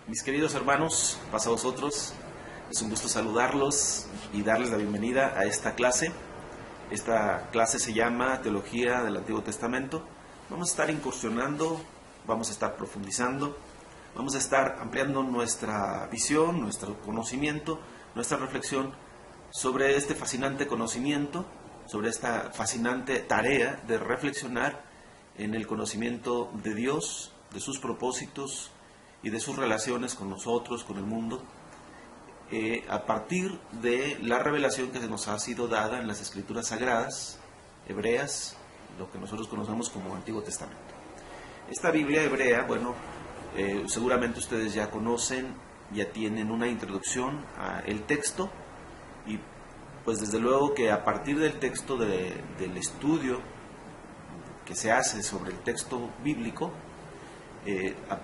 Mis queridos hermanos, paz a vosotros. Es un gusto saludarlos y darles la bienvenida a esta clase. Esta clase se llama Teología del Antiguo Testamento. Vamos a estar incursionando, vamos a estar profundizando, vamos a estar ampliando nuestra visión, nuestro conocimiento, nuestra reflexión sobre este fascinante conocimiento, sobre esta fascinante tarea de reflexionar en el conocimiento de Dios, de sus propósitos y de sus relaciones con nosotros, con el mundo, a partir de la revelación que se nos ha sido dada en las Escrituras Sagradas, hebreas, lo que nosotros conocemos como Antiguo Testamento. Esta Biblia hebrea, bueno, seguramente ustedes ya conocen, ya tienen una introducción al texto, y pues desde luego que a partir del texto, del estudio que se hace sobre el texto bíblico,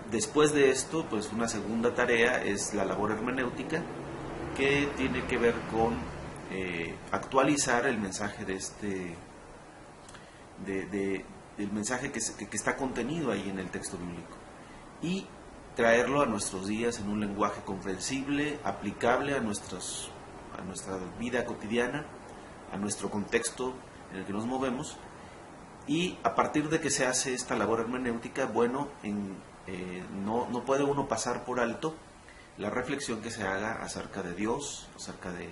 después de esto, pues una segunda tarea es la labor hermenéutica, que tiene que ver con actualizar el mensaje el mensaje que está contenido ahí en el texto bíblico y traerlo a nuestros días en un lenguaje comprensible, aplicable a nuestra vida cotidiana, a nuestro contexto en el que nos movemos. Y a partir de que se hace esta labor hermenéutica, bueno, no puede uno pasar por alto la reflexión que se haga acerca de Dios, acerca de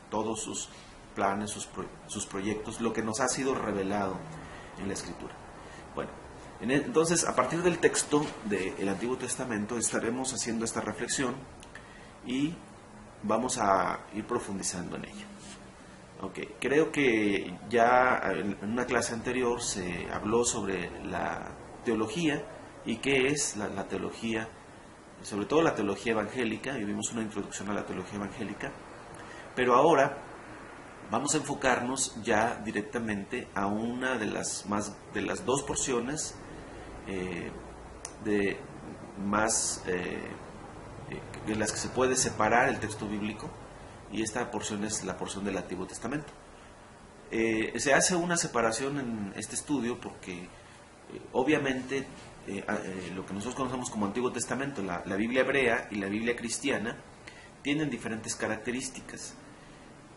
todos sus planes, sus proyectos, lo que nos ha sido revelado en la Escritura. Bueno, entonces a partir del texto del Antiguo Testamento estaremos haciendo esta reflexión y vamos a ir profundizando en ello. Okay. Creo que ya en una clase anterior se habló sobre la teología y qué es la teología, sobre todo la teología evangélica, y vimos una introducción a la teología evangélica, pero ahora vamos a enfocarnos ya directamente a una de las dos porciones de las que se puede separar el texto bíblico. Y esta porción es la porción del Antiguo Testamento. Se hace una separación en este estudio porque obviamente lo que nosotros conocemos como Antiguo Testamento, la Biblia hebrea y la Biblia cristiana, tienen diferentes características.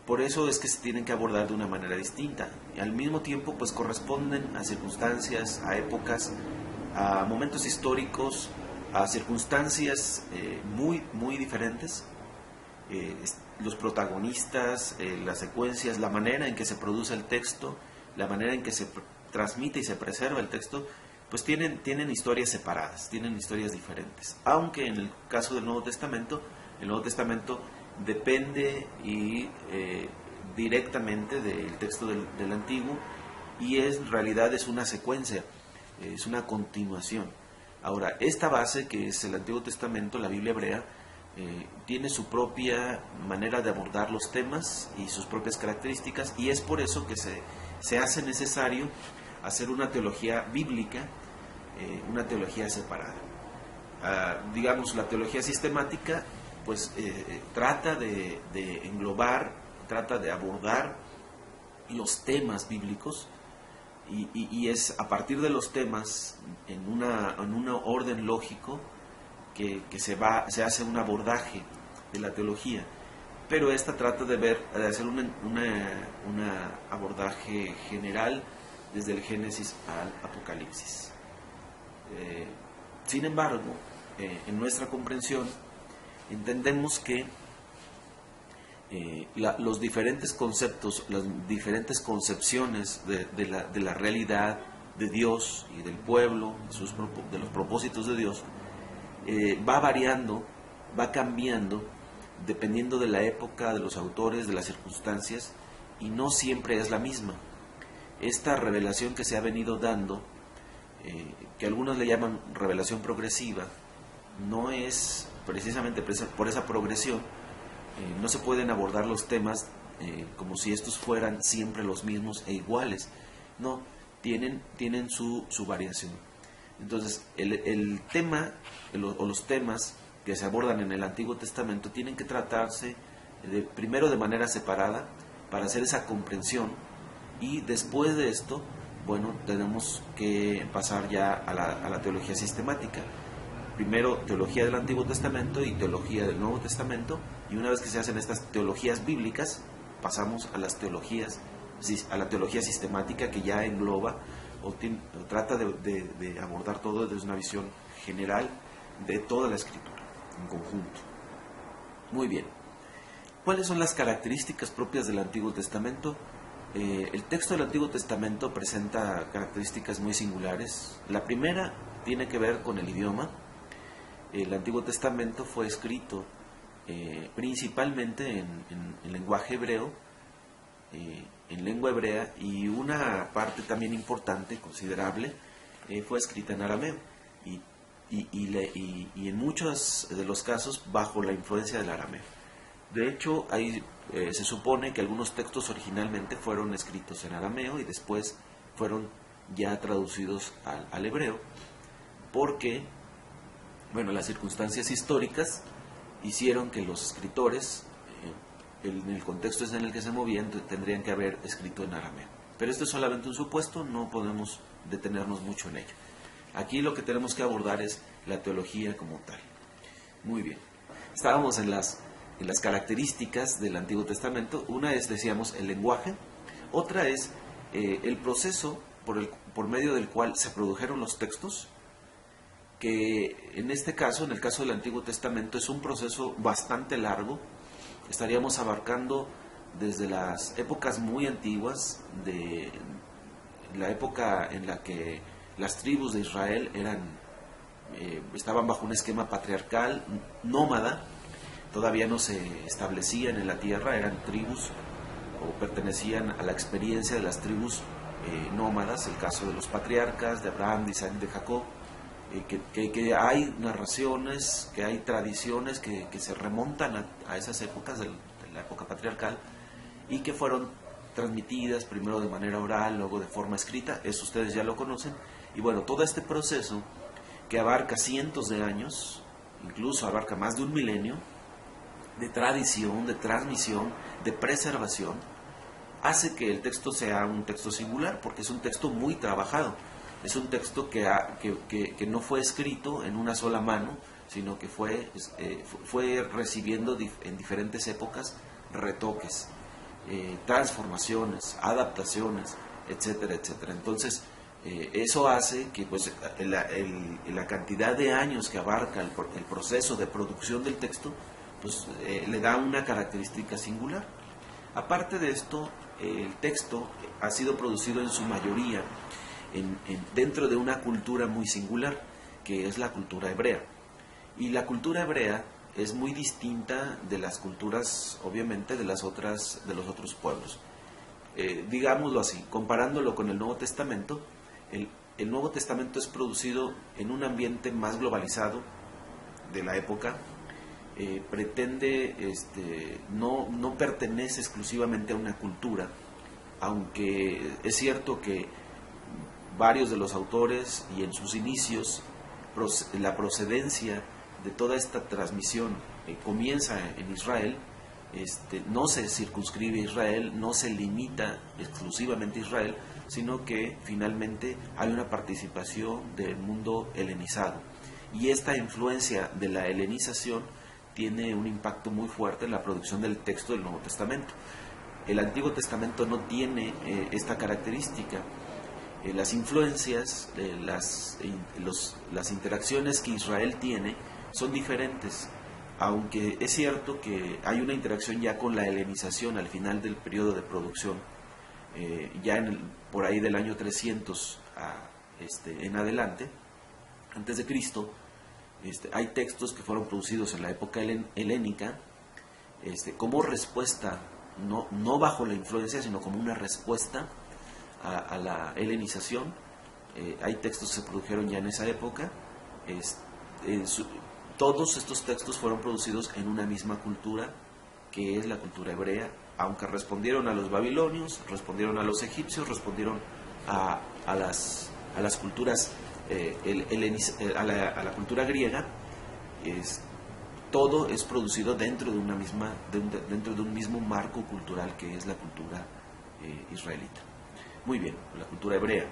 Por eso es que se tienen que abordar de una manera distinta. Y al mismo tiempo pues corresponden a circunstancias, a épocas, a momentos históricos, a circunstancias muy diferentes. Los protagonistas, las secuencias, la manera en que se produce el texto, la manera en que se transmite y se preserva el texto, pues tienen historias separadas, tienen historias diferentes. Aunque en el caso del Nuevo Testamento, el Nuevo Testamento depende directamente del texto del Antiguo y en realidad es una secuencia, es una continuación. Ahora, esta base que es el Antiguo Testamento, la Biblia hebrea, tiene su propia manera de abordar los temas y sus propias características, y es por eso que se hace necesario hacer una teología bíblica, una teología separada. Digamos, la teología sistemática pues trata de englobar, trata de abordar los temas bíblicos y es a partir de los temas en un orden lógico que se hace un abordaje de la teología, pero esta trata de hacer un abordaje general desde el Génesis al Apocalipsis. Sin embargo, en nuestra comprensión entendemos que los diferentes conceptos, las diferentes concepciones de la realidad de Dios y del pueblo, de los propósitos de Dios, va variando, va cambiando, dependiendo de la época, de los autores, de las circunstancias, y no siempre es la misma. Esta revelación que se ha venido dando, que algunos le llaman revelación progresiva, no es precisamente por esa progresión, no se pueden abordar los temas como si estos fueran siempre los mismos e iguales. No, tienen su variación. Entonces, el tema o los temas que se abordan en el Antiguo Testamento tienen que tratarse primero de manera separada para hacer esa comprensión, y después de esto, bueno, tenemos que pasar ya a la teología sistemática. primero teología del Antiguo Testamento y teología del Nuevo Testamento, y una vez que se hacen estas teologías bíblicas, pasamos a la teología sistemática, que ya engloba o trata de abordar todo desde una visión general de toda la Escritura en conjunto. Muy bien. ¿Cuáles son las características propias del Antiguo Testamento? El texto del Antiguo Testamento presenta características muy singulares. La primera tiene que ver con el idioma. El Antiguo Testamento fue escrito principalmente en lenguaje hebreo, en lengua hebrea, y una parte también importante, considerable, fue escrita en arameo, y en muchos de los casos bajo la influencia del arameo. De hecho, se supone que algunos textos originalmente fueron escritos en arameo y después fueron ya traducidos al hebreo, porque las circunstancias históricas hicieron que los escritores, en el contexto en el que se movían, tendrían que haber escrito en arameo. Pero esto es solamente un supuesto, no podemos detenernos mucho en ello. Aquí lo que tenemos que abordar es la teología como tal. Muy bien. Estábamos en las características del Antiguo Testamento. Una es, decíamos, el lenguaje. Otra es el proceso por medio del cual se produjeron los textos, que en este caso, en el caso del Antiguo Testamento, es un proceso bastante largo. Estaríamos abarcando desde las épocas muy antiguas, de la época en la que las tribus de Israel estaban bajo un esquema patriarcal, nómada. Todavía no se establecían en la tierra, eran tribus o pertenecían a la experiencia de las tribus nómadas, el caso de los patriarcas, de Abraham, de Isaac, de Jacob, que hay narraciones, que hay tradiciones que se remontan a esas épocas de la época patriarcal, y que fueron transmitidas primero de manera oral, luego de forma escrita. Eso ustedes ya lo conocen. Y bueno, todo este proceso, que abarca cientos de años, incluso abarca más de un milenio, de tradición, de transmisión, de preservación, hace que el texto sea un texto singular, porque es un texto muy trabajado. Es un texto que no fue escrito en una sola mano, sino que fue recibiendo en diferentes épocas retoques, transformaciones, adaptaciones, etcétera, etcétera. Entonces, eso hace que la cantidad de años que abarca el proceso de producción del texto, le da una característica singular. Aparte de esto, el texto ha sido producido en su mayoría dentro de una cultura muy singular, que es la cultura hebrea. Y la cultura hebrea es muy distinta de las culturas, obviamente, de los otros pueblos. Digámoslo así, comparándolo con el Nuevo Testamento, el Nuevo Testamento es producido en un ambiente más globalizado de la época. Pretende, no pertenece exclusivamente a una cultura, aunque es cierto que varios de los autores, y en sus inicios, la procedencia de toda esta transmisión comienza en Israel. No se circunscribe a Israel, no se limita exclusivamente a Israel, sino que finalmente hay una participación del mundo helenizado. Y esta influencia de la helenización tiene un impacto muy fuerte en la producción del texto del Nuevo Testamento. El Antiguo Testamento no tiene esta característica. Las influencias, las interacciones que Israel tiene son diferentes, aunque es cierto que hay una interacción ya con la helenización al final del periodo de producción, ya por ahí del año 300 en adelante, antes de Cristo. Hay textos que fueron producidos en la época helénica, como respuesta, no bajo la influencia, sino como una respuesta a la helenización. Hay textos que se produjeron ya en esa época. Todos estos textos fueron producidos en una misma cultura, que es la cultura hebrea, aunque respondieron a los babilonios, respondieron a los egipcios, respondieron a las culturas, a la cultura griega. Todo es producido dentro de un mismo marco cultural, que es la cultura israelita. Muy bien, la cultura hebrea.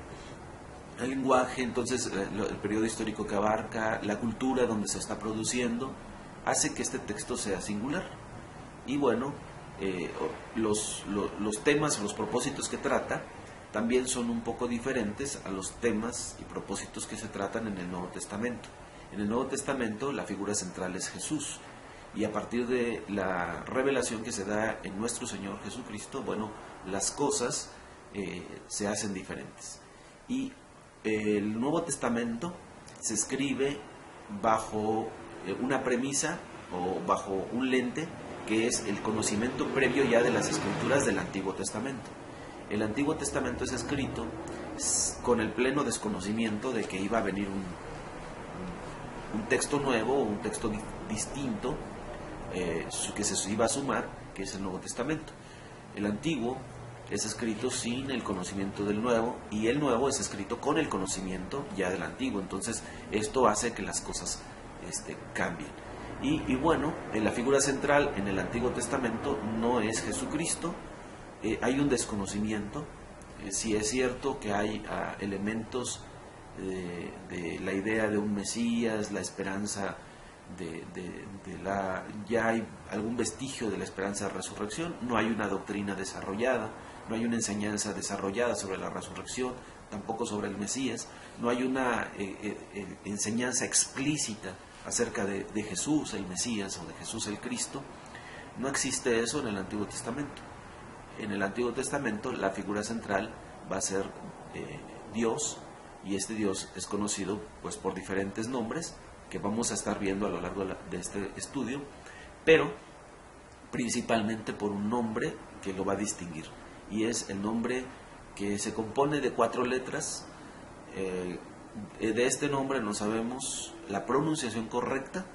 El lenguaje, entonces, el periodo histórico que abarca, la cultura donde se está produciendo, hace que este texto sea singular. Y bueno, los temas, los propósitos que trata, también son un poco diferentes a los temas y propósitos que se tratan en el Nuevo Testamento. En el Nuevo Testamento la figura central es Jesús, y a partir de la revelación que se da en nuestro Señor Jesucristo, bueno, las cosas se hacen diferentes. Y el Nuevo Testamento se escribe bajo una premisa o bajo un lente que es el conocimiento previo ya de las escrituras del Antiguo Testamento. El Antiguo Testamento es escrito con el pleno desconocimiento de que iba a venir un texto nuevo, un texto distinto, que se iba a sumar, que es el Nuevo Testamento. El Antiguo es escrito sin el conocimiento del Nuevo, y el Nuevo es escrito con el conocimiento ya del Antiguo. Entonces esto hace que las cosas cambien. Y bueno, la figura central en el Antiguo Testamento no es Jesucristo. Hay un desconocimiento. Sí es cierto que hay elementos de la idea de un Mesías, la esperanza ya hay algún vestigio de la esperanza de resurrección. No hay una doctrina desarrollada, no hay una enseñanza desarrollada sobre la resurrección, tampoco sobre el Mesías. No hay una enseñanza explícita acerca de Jesús el Mesías o de Jesús el Cristo. No existe eso en el Antiguo Testamento. En el Antiguo Testamento la figura central va a ser Dios, y este Dios es conocido pues por diferentes nombres que vamos a estar viendo a lo largo de este estudio, pero principalmente por un nombre que lo va a distinguir, y es el nombre que se compone de 4 letras. De este nombre no sabemos la pronunciación correcta.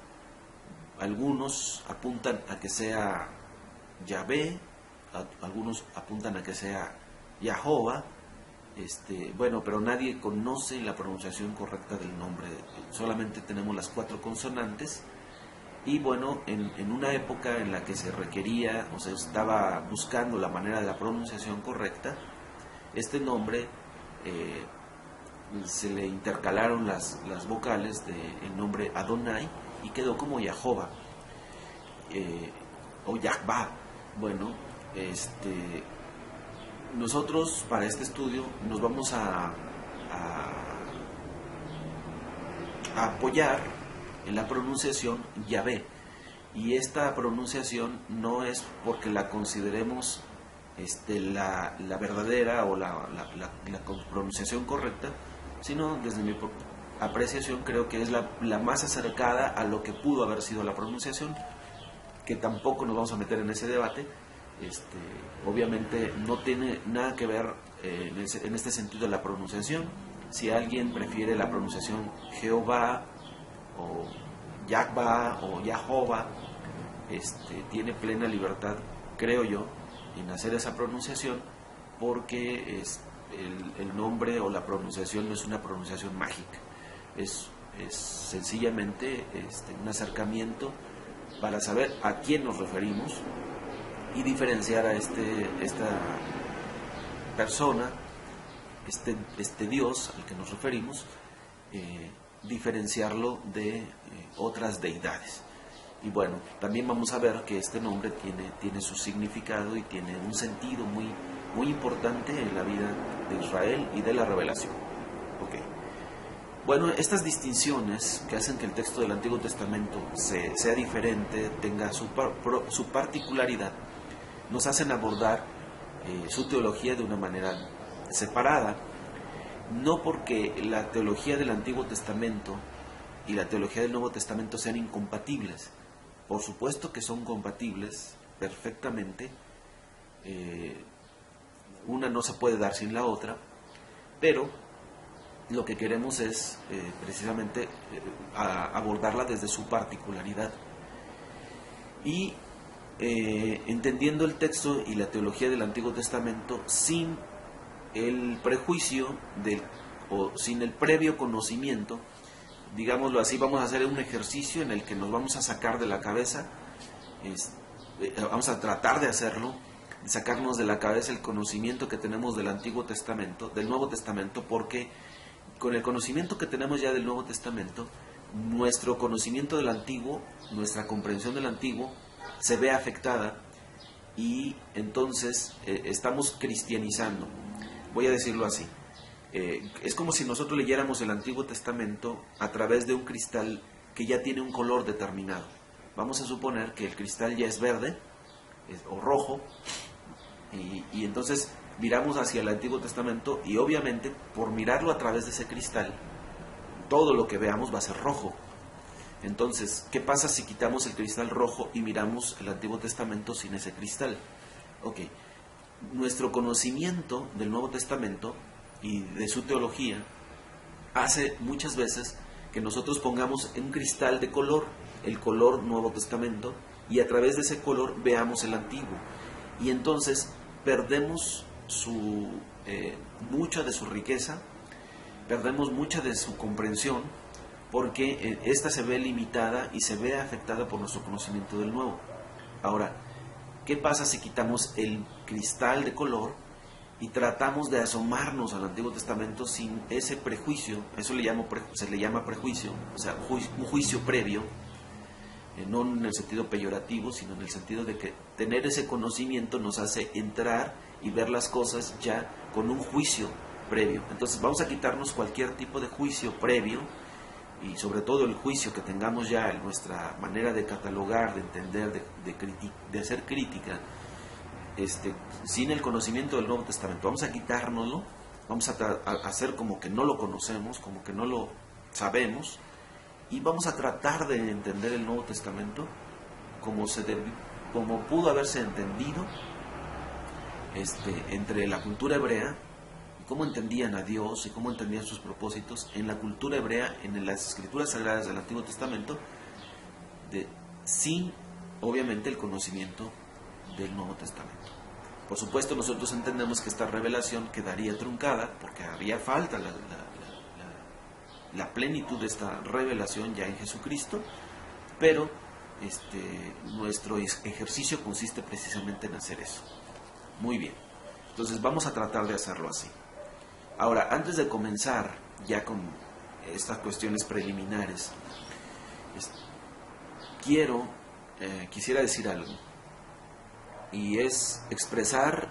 Algunos apuntan a que sea Yahvé, algunos apuntan a que sea Yahová, bueno, pero nadie conoce la pronunciación correcta del nombre. Solamente tenemos las 4 consonantes. Y bueno, en una época en la que se requería, o se estaba buscando la manera de la pronunciación correcta, este nombre se le intercalaron las vocales del nombre Adonai y quedó como Yahová o Yahvá. Bueno, nosotros para este estudio nos vamos a apoyar en la pronunciación Yahvé, y esta pronunciación no es porque la consideremos la verdadera o la pronunciación correcta, sino desde mi apreciación creo que es la más acercada a lo que pudo haber sido la pronunciación, que tampoco nos vamos a meter en ese debate. Obviamente no tiene nada que ver en este sentido la pronunciación. Si alguien prefiere la pronunciación Jehová o Yahvá o Yahová, tiene plena libertad, creo yo, en hacer esa pronunciación, porque el nombre o la pronunciación no es una pronunciación mágica, es sencillamente un acercamiento para saber a quién nos referimos y diferenciar a esta persona, este Dios al que nos referimos, diferenciarlo de otras deidades. Y bueno, también vamos a ver que este nombre tiene su significado y tiene un sentido muy, muy importante en la vida de Israel y de la revelación. Okay. Bueno, estas distinciones que hacen que el texto del Antiguo Testamento sea diferente, tenga su particularidad, nos hacen abordar su teología de una manera separada, no porque la teología del Antiguo Testamento y la teología del Nuevo Testamento sean incompatibles. Por supuesto que son compatibles perfectamente, una no se puede dar sin la otra, pero lo que queremos es precisamente abordarla desde su particularidad. Y entendiendo el texto y la teología del Antiguo Testamento sin el prejuicio o sin el previo conocimiento, digámoslo así, vamos a hacer un ejercicio en el que nos vamos a sacar de la cabeza, vamos a tratar de hacerlo, sacarnos de la cabeza el conocimiento que tenemos del Antiguo Testamento, del Nuevo Testamento, porque con el conocimiento que tenemos ya del Nuevo Testamento, nuestro conocimiento del Antiguo, nuestra comprensión del Antiguo, se ve afectada y entonces estamos cristianizando. Voy a decirlo así. Es como si nosotros leyéramos el Antiguo Testamento a través de un cristal que ya tiene un color determinado. Vamos a suponer que el cristal ya es verde o rojo y entonces miramos hacia el Antiguo Testamento y obviamente por mirarlo a través de ese cristal, todo lo que veamos va a ser rojo. Entonces, ¿qué pasa si quitamos el cristal rojo y miramos el Antiguo Testamento sin ese cristal? Ok, nuestro conocimiento del Nuevo Testamento y de su teología hace muchas veces que nosotros pongamos un cristal de color, el color Nuevo Testamento, y a través de ese color veamos el Antiguo. Y entonces perdemos mucha de su riqueza, perdemos mucha de su comprensión, porque esta se ve limitada y se ve afectada por nuestro conocimiento del Nuevo. Ahora, ¿qué pasa si quitamos el cristal de color y tratamos de asomarnos al Antiguo Testamento sin ese prejuicio? Eso se le llama prejuicio, o sea, un juicio previo, no en el sentido peyorativo, sino en el sentido de que tener ese conocimiento nos hace entrar y ver las cosas ya con un juicio previo. Entonces vamos a quitarnos cualquier tipo de juicio previo y sobre todo el juicio que tengamos ya en nuestra manera de catalogar, de entender, de hacer crítica, sin el conocimiento del Nuevo Testamento. Vamos a quitárnoslo, vamos a hacer como que no lo conocemos, como que no lo sabemos, y vamos a tratar de entender el Nuevo Testamento como pudo haberse entendido entre la cultura hebrea, y cómo entendían a Dios y cómo entendían sus propósitos en la cultura hebrea, en las escrituras sagradas del Antiguo Testamento, sin obviamente el conocimiento del Nuevo Testamento. Por supuesto, nosotros entendemos que esta revelación quedaría truncada porque haría falta la plenitud de esta revelación ya en Jesucristo, pero nuestro ejercicio consiste precisamente en hacer eso. Muy bien, entonces vamos a tratar de hacerlo así. Ahora, antes de comenzar ya con estas cuestiones preliminares, quisiera decir algo, y es expresar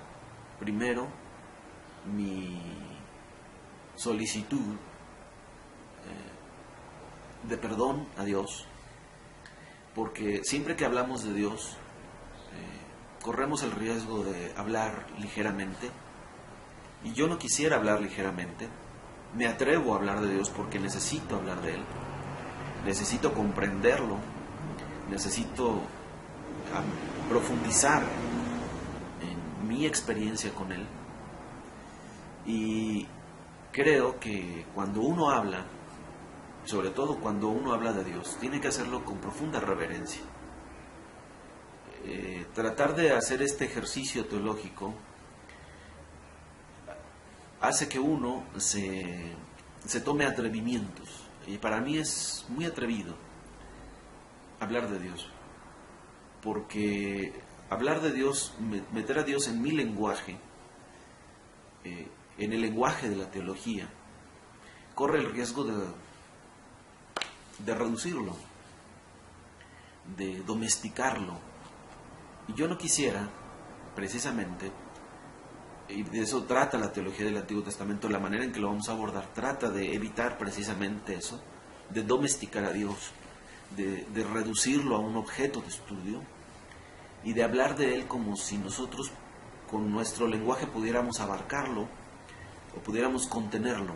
primero mi solicitud de perdón a Dios, porque siempre que hablamos de Dios corremos el riesgo de hablar ligeramente, y yo no quisiera hablar ligeramente. Me atrevo a hablar de Dios porque necesito hablar de Él, necesito comprenderlo, necesito profundizar en mi experiencia con Él, y creo que cuando uno habla, sobre todo cuando uno habla de Dios, tiene que hacerlo con profunda reverencia. Tratar de hacer este ejercicio teológico hace que uno se tome atrevimientos, y para mí es muy atrevido hablar de Dios, porque hablar de Dios, meter a Dios en mi lenguaje, en el lenguaje de la teología, corre el riesgo de reducirlo, de domesticarlo. Y yo no quisiera, precisamente, y de eso trata la teología del Antiguo Testamento, la manera en que lo vamos a abordar, trata de evitar precisamente eso, de domesticar a Dios, de reducirlo a un objeto de estudio, y de hablar de Él como si nosotros con nuestro lenguaje pudiéramos abarcarlo o pudiéramos contenerlo.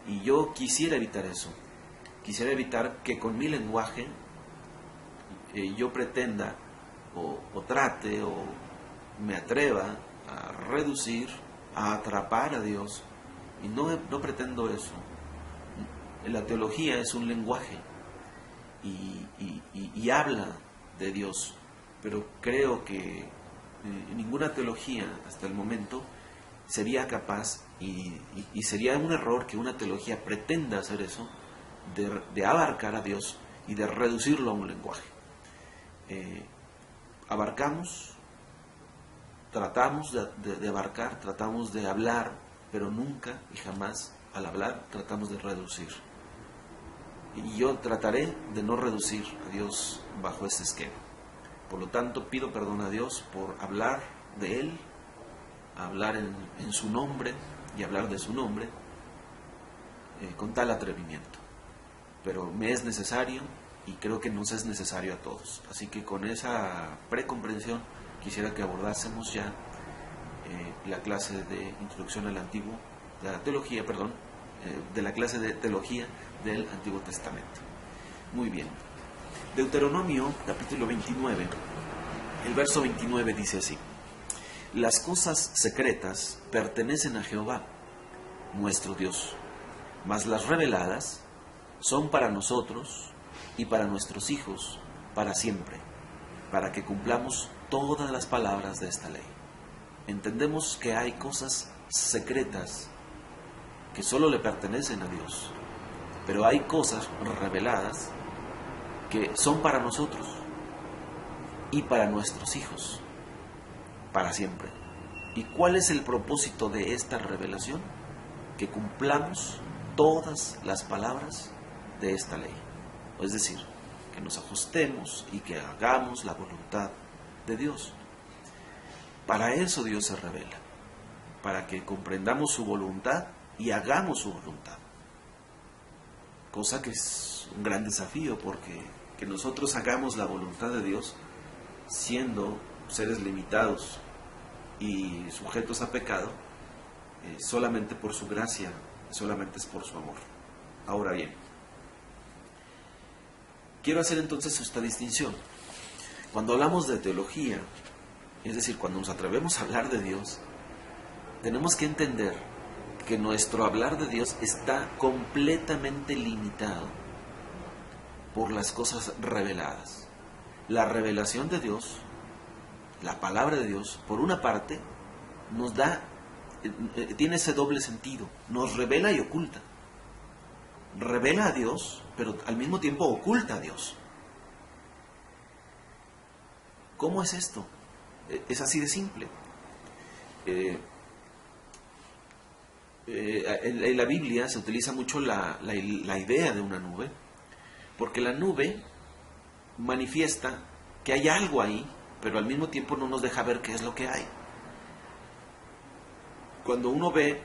Y yo quisiera evitar eso. Quisiera evitar que con mi lenguaje yo pretenda o trate o me atreva a reducir, a atrapar a Dios, y no pretendo eso. La teología es un lenguaje y habla de Dios, pero creo que ninguna teología hasta el momento sería capaz, y sería un error que una teología pretenda hacer eso, de abarcar a Dios y de reducirlo a un lenguaje. Abarcamos, tratamos de abarcar, tratamos de hablar, pero nunca y jamás al hablar tratamos de reducir. Y yo trataré de no reducir a Dios bajo ese esquema. Por lo tanto, pido perdón a Dios por hablar de Él, hablar en su nombre y hablar de su nombre con tal atrevimiento. Pero me es necesario y creo que nos es necesario a todos. Así que con esa precomprensión quisiera que abordásemos ya la clase de introducción al Antiguo, de la teología, perdón, de la clase de teología del Antiguo Testamento. Muy bien. Deuteronomio, capítulo 29, el verso 29 dice así: las cosas secretas pertenecen a Jehová, nuestro Dios, mas las reveladas son para nosotros y para nuestros hijos para siempre, para que cumplamos todas las palabras de esta ley. Entendemos que hay cosas secretas que solo le pertenecen a Dios, pero hay cosas reveladas que son para nosotros y para nuestros hijos para siempre. ¿Y cuál es el propósito de esta revelación? Que cumplamos todas las palabras de esta ley. Es decir, que nos ajustemos y que hagamos la voluntad de Dios. Para eso Dios se revela, para que comprendamos su voluntad y hagamos su voluntad. Cosa que es un gran desafío, porque que nosotros hagamos la voluntad de Dios siendo seres limitados y sujetos a pecado, solamente por su gracia, solamente es por su amor. Ahora bien, quiero hacer entonces esta distinción. Cuando hablamos de teología, es decir, cuando nos atrevemos a hablar de Dios, tenemos que entender que nuestro hablar de Dios está completamente limitado por las cosas reveladas. La revelación de Dios, la palabra de Dios, por una parte, nos da, tiene ese doble sentido, nos revela y oculta. Revela a Dios, pero al mismo tiempo oculta a Dios. ¿Cómo es esto? Es así de simple. En la Biblia se utiliza mucho la idea de una nube, porque la nube manifiesta que hay algo ahí, pero al mismo tiempo no nos deja ver qué es lo que hay. Cuando uno ve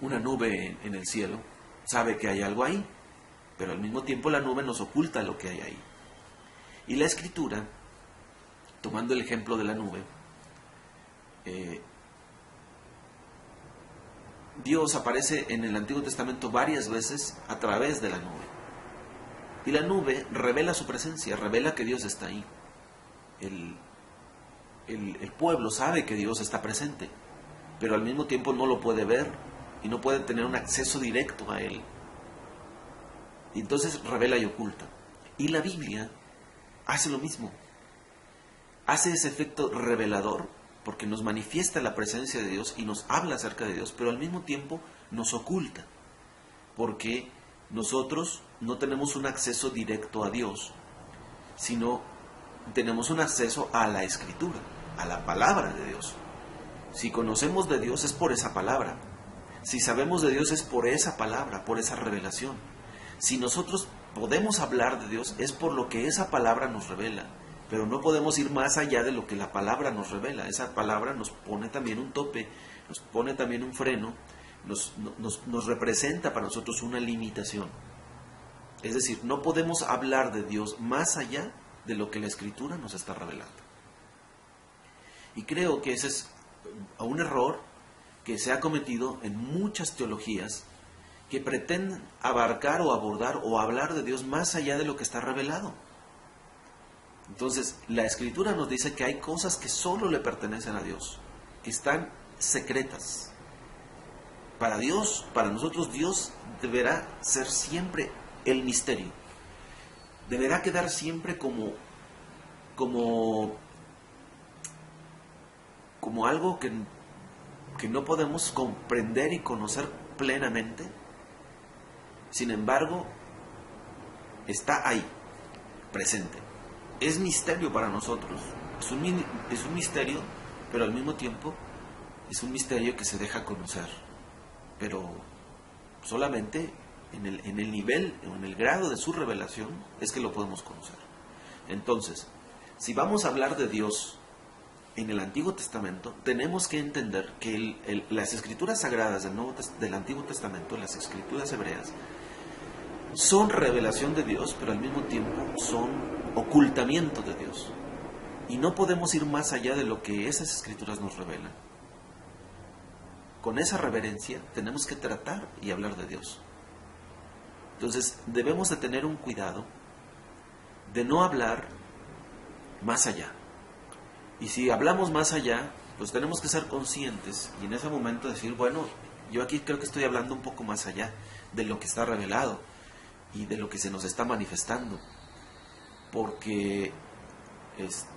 una nube en el cielo, sabe que hay algo ahí, pero al mismo tiempo la nube nos oculta lo que hay ahí. Y la Escritura, tomando el ejemplo de la nube, Dios aparece en el Antiguo Testamento varias veces a través de la nube. Y la nube revela su presencia, revela que Dios está ahí. El pueblo sabe que Dios está presente, pero al mismo tiempo no lo puede ver y no puede tener un acceso directo a Él. Y entonces revela y oculta. Y la Biblia hace lo mismo. Hace ese efecto revelador porque nos manifiesta la presencia de Dios y nos habla acerca de Dios, pero al mismo tiempo nos oculta, porque nosotros no tenemos un acceso directo a Dios, sino tenemos un acceso a la Escritura, a la palabra de Dios. Si conocemos de Dios es por esa palabra. Si sabemos de Dios es por esa palabra, por esa revelación. Si nosotros podemos hablar de Dios es por lo que esa palabra nos revela. Pero no podemos ir más allá de lo que la palabra nos revela. Esa palabra nos pone también un tope, nos pone también un freno, nos representa para nosotros una limitación. Es decir, no podemos hablar de Dios más allá de lo que la Escritura nos está revelando. Y creo que ese es un error que se ha cometido en muchas teologías que pretenden abarcar o abordar o hablar de Dios más allá de lo que está revelado. Entonces, la Escritura nos dice que hay cosas que solo le pertenecen a Dios, que están secretas. Para Dios, para nosotros, Dios deberá ser siempre el misterio. Deberá quedar siempre como algo que no podemos comprender y conocer plenamente. Sin embargo, está ahí, presente. Es misterio para nosotros, es un misterio, pero al mismo tiempo es un misterio que se deja conocer, pero Solamente en el nivel o en el grado de su revelación es que lo podemos conocer. Entonces, si vamos a hablar de Dios en el Antiguo Testamento, tenemos que entender que las escrituras sagradas del Antiguo Testamento, las escrituras hebreas, son revelación de Dios, pero al mismo tiempo son ocultamiento de Dios. Y no podemos ir más allá de lo que esas escrituras nos revelan. Con esa reverencia tenemos que tratar y hablar de Dios. Entonces debemos de tener un cuidado de no hablar más allá. Y si hablamos más allá, pues tenemos que ser conscientes y en ese momento decir, bueno, yo aquí creo que estoy hablando un poco más allá de lo que está revelado y de lo que se nos está manifestando. Porque es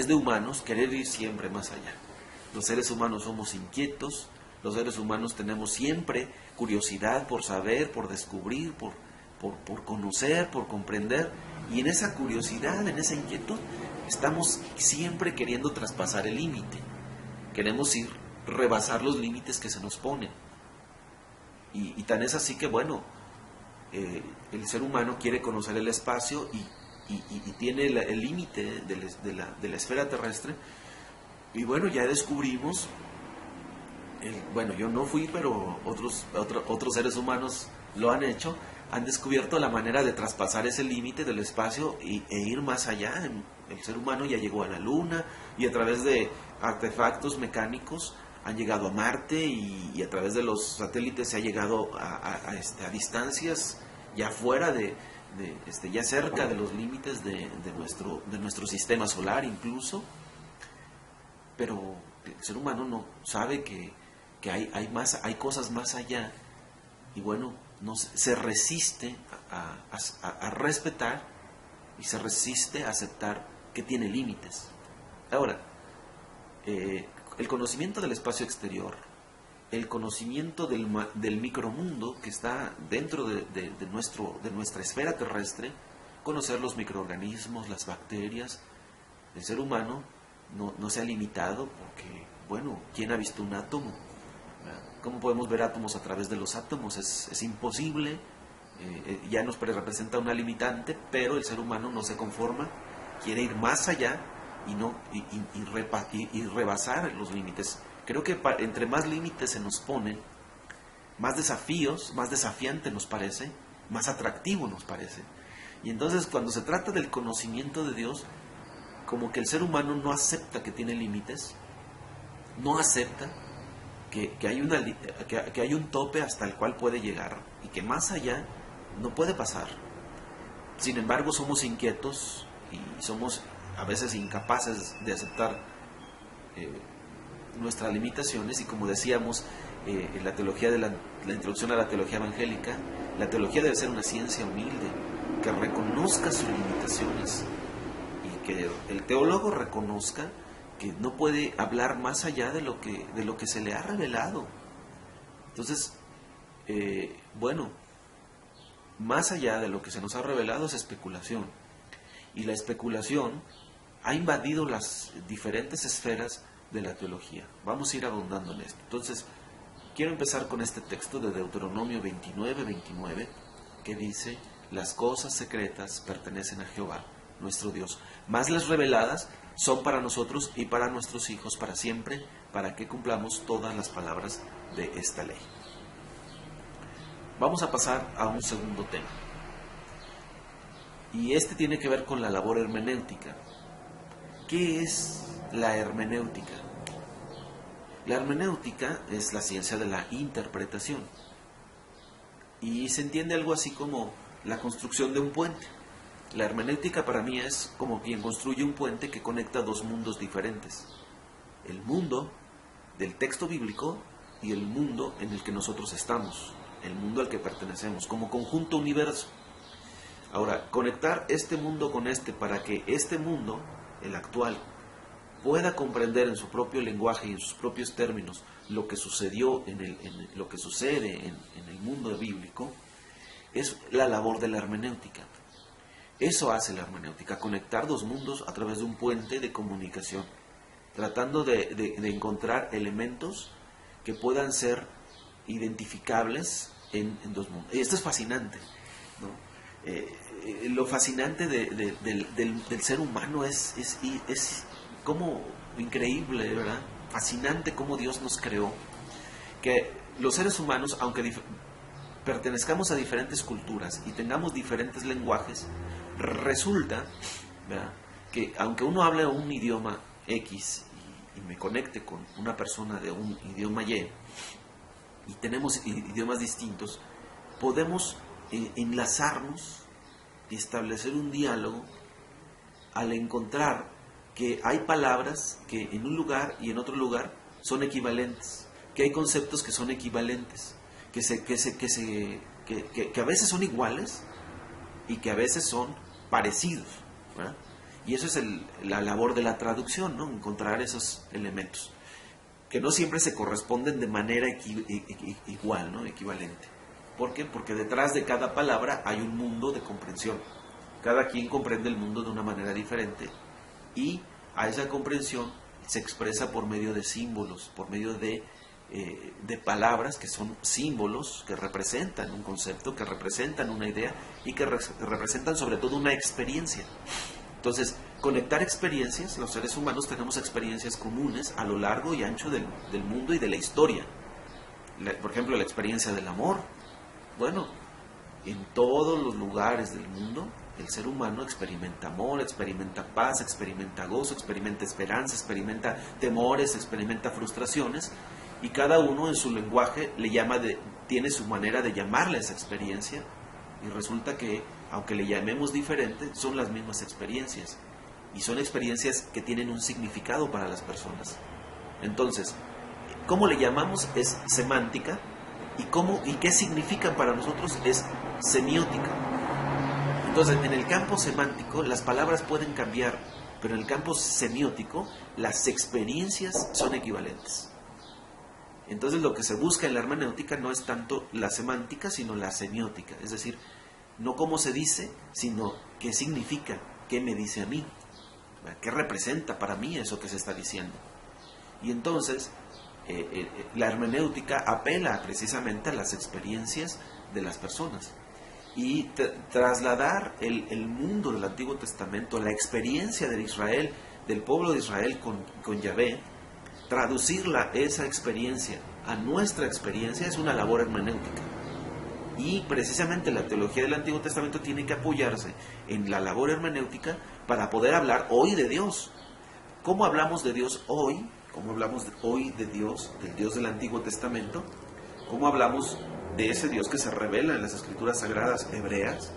de humanos querer ir siempre más allá. Los seres humanos somos inquietos, los seres humanos tenemos siempre curiosidad por saber, por descubrir, por conocer, por comprender. Y en esa curiosidad, en esa inquietud, estamos siempre queriendo traspasar el límite. Queremos rebasar los límites que se nos ponen. Y tan es así que, bueno, el ser humano quiere conocer el espacio y tiene el límite de la esfera terrestre. Y bueno, ya descubrimos, bueno, yo no fui, pero otros seres humanos lo han hecho, han descubierto la manera de traspasar ese límite del espacio e ir más allá. El ser humano ya llegó a la Luna y a través de artefactos mecánicos han llegado a Marte y a través de los satélites se ha llegado a distancias ya fuera ya cerca de los límites de nuestro sistema solar incluso. Pero el ser humano no sabe que hay cosas más allá y bueno, se resiste a respetar y se resiste a aceptar que tiene límites. Ahora, el conocimiento del espacio exterior, el conocimiento del micromundo que está dentro de nuestra esfera terrestre, conocer los microorganismos, las bacterias, el ser humano no se ha limitado porque, bueno, ¿quién ha visto un átomo? ¿Cómo podemos ver átomos a través de los átomos? Es imposible, ya nos representa una limitante, pero el ser humano no se conforma, quiere ir más allá y rebasar los límites. Creo que entre más límites se nos ponen, más desafíos, más desafiante nos parece, más atractivo nos parece. Y entonces cuando se trata del conocimiento de Dios, como que el ser humano no acepta que tiene límites, no acepta que hay un tope hasta el cual puede llegar y que más allá no puede pasar. Sin embargo, somos inquietos y somos a veces incapaces de aceptar nuestras limitaciones y como decíamos en la teología la introducción a la teología evangélica, la teología debe ser una ciencia humilde que reconozca sus limitaciones. Que el teólogo reconozca que no puede hablar más allá de lo que se le ha revelado. Entonces, bueno, más allá de lo que se nos ha revelado es especulación. Y la especulación ha invadido las diferentes esferas de la teología. Vamos a ir abundando en esto. Entonces, quiero empezar con este texto de Deuteronomio 29, que dice, las cosas secretas pertenecen a Jehová, nuestro Dios, más las reveladas son para nosotros y para nuestros hijos para siempre, para que cumplamos todas las palabras de esta ley. Vamos a pasar a un segundo tema. Y este tiene que ver con la labor hermenéutica. ¿Qué es la hermenéutica? La hermenéutica es la ciencia de la interpretación. Y se entiende algo así como la construcción de un puente. La hermenéutica para mí es como quien construye un puente que conecta dos mundos diferentes. El mundo del texto bíblico y el mundo en el que nosotros estamos, el mundo al que pertenecemos, como conjunto universo. Ahora, conectar este mundo con este para que este mundo, el actual, pueda comprender en su propio lenguaje y en sus propios términos lo que sucedió lo que sucede en el mundo bíblico, es la labor de la hermenéutica. Eso hace la hermenéutica, conectar dos mundos a través de un puente de comunicación, tratando de encontrar elementos que puedan ser identificables en dos mundos. Esto es fascinante, ¿no? Lo fascinante del ser humano es como increíble, ¿verdad? Fascinante cómo Dios nos creó. Que los seres humanos, aunque pertenezcamos a diferentes culturas y tengamos diferentes lenguajes, resulta, ¿verdad?, que aunque uno hable un idioma X y me conecte con una persona de un idioma Y, y tenemos idiomas distintos, podemos enlazarnos y establecer un diálogo al encontrar que hay palabras que en un lugar y en otro lugar son equivalentes, que hay conceptos que son equivalentes, que a veces son iguales y que a veces son parecidos, ¿verdad? Y eso es la labor de la traducción, ¿no? Encontrar esos elementos que no siempre se corresponden de manera igual, ¿no? Equivalente. ¿Por qué? Porque detrás de cada palabra hay un mundo de comprensión. Cada quien comprende el mundo de una manera diferente y a esa comprensión se expresa por medio de símbolos, por medio de palabras que son símbolos que representan un concepto, que representan una idea y que representan sobre todo una experiencia. Entonces, conectar experiencias, los seres humanos tenemos experiencias comunes a lo largo y ancho del mundo y de la historia. Por ejemplo, la experiencia del amor. Bueno, en todos los lugares del mundo, el ser humano experimenta amor, experimenta paz, experimenta gozo, experimenta esperanza, experimenta temores, experimenta frustraciones, y cada uno en su lenguaje tiene su manera de llamarle a esa experiencia, y resulta que, aunque le llamemos diferente, son las mismas experiencias, y son experiencias que tienen un significado para las personas. Entonces, ¿cómo le llamamos? Es semántica, y qué significan para nosotros es semiótica. Entonces, en el campo semántico las palabras pueden cambiar, pero en el campo semiótico las experiencias son equivalentes. Entonces, lo que se busca en la hermenéutica no es tanto la semántica, sino la semiótica, es decir, no cómo se dice, sino qué significa, qué me dice a mí, qué representa para mí eso que se está diciendo. Y entonces, la hermenéutica apela precisamente a las experiencias de las personas. Y trasladar el mundo del Antiguo Testamento, la experiencia de Israel, del pueblo de Israel con Yahvé, traducirla, esa experiencia, a nuestra experiencia, es una labor hermenéutica. Y precisamente la teología del Antiguo Testamento tiene que apoyarse en la labor hermenéutica para poder hablar hoy de Dios. ¿Cómo hablamos de Dios hoy? ¿Cómo hablamos hoy de Dios, del Dios del Antiguo Testamento? ¿Cómo hablamos de ese Dios que se revela en las Escrituras Sagradas hebreas?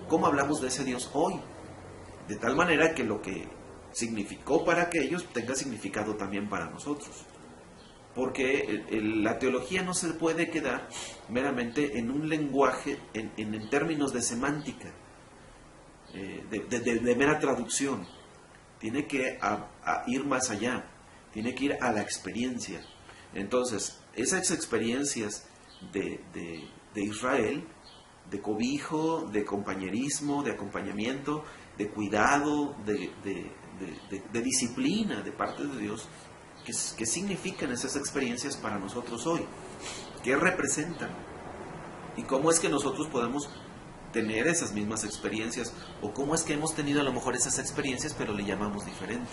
¿Cómo hablamos de ese Dios hoy? De tal manera que lo que significó para aquellos tenga significado también para nosotros. Porque la teología no se puede quedar meramente en un lenguaje, en términos de semántica, de mera traducción. Tiene que ir más allá, tiene que ir a la experiencia. Entonces, esas experiencias de Israel, de cobijo, de compañerismo, de acompañamiento, de cuidado, de disciplina de parte de Dios, ¿qué significan esas experiencias para nosotros hoy? ¿Qué representan? ¿Y cómo es que nosotros podemos tener esas mismas experiencias? ¿O cómo es que hemos tenido a lo mejor esas experiencias pero le llamamos diferente?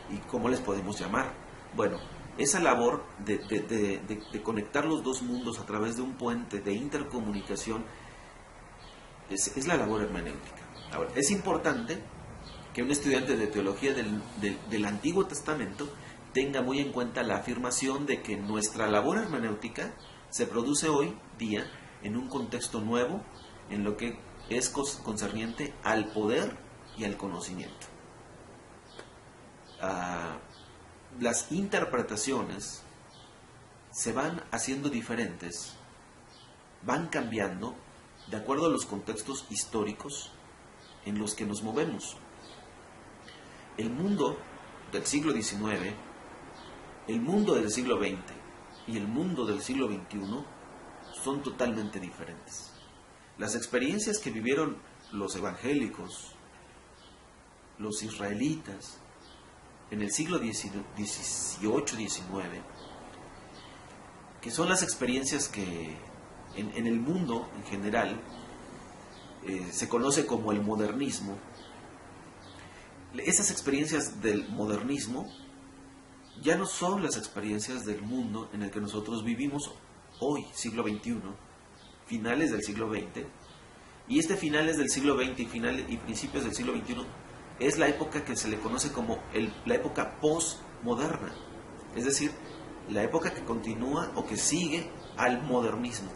¿Y cómo les podemos llamar? Bueno, esa labor de conectar los dos mundos a través de un puente de intercomunicación es la labor hermenéutica. Ahora, es importante que un estudiante de teología del Antiguo Testamento tenga muy en cuenta la afirmación de que nuestra labor hermenéutica se produce hoy día en un contexto nuevo, en lo que es concerniente al poder y al conocimiento. Las interpretaciones se van haciendo diferentes, van cambiando de acuerdo a los contextos históricos en los que nos movemos. El mundo del siglo XIX, el mundo del siglo XX y el mundo del siglo XXI son totalmente diferentes. Las experiencias que vivieron los evangélicos, los israelitas, en el siglo XVIII-XIX, que son las experiencias que en el mundo en general se conoce como el modernismo. Esas experiencias del modernismo ya no son las experiencias del mundo en el que nosotros vivimos hoy, siglo XXI, finales del siglo XX. Y finales del siglo XX y principios del siglo XXI es la época que se le conoce como la época postmoderna. Es decir, la época que continúa o que sigue al modernismo.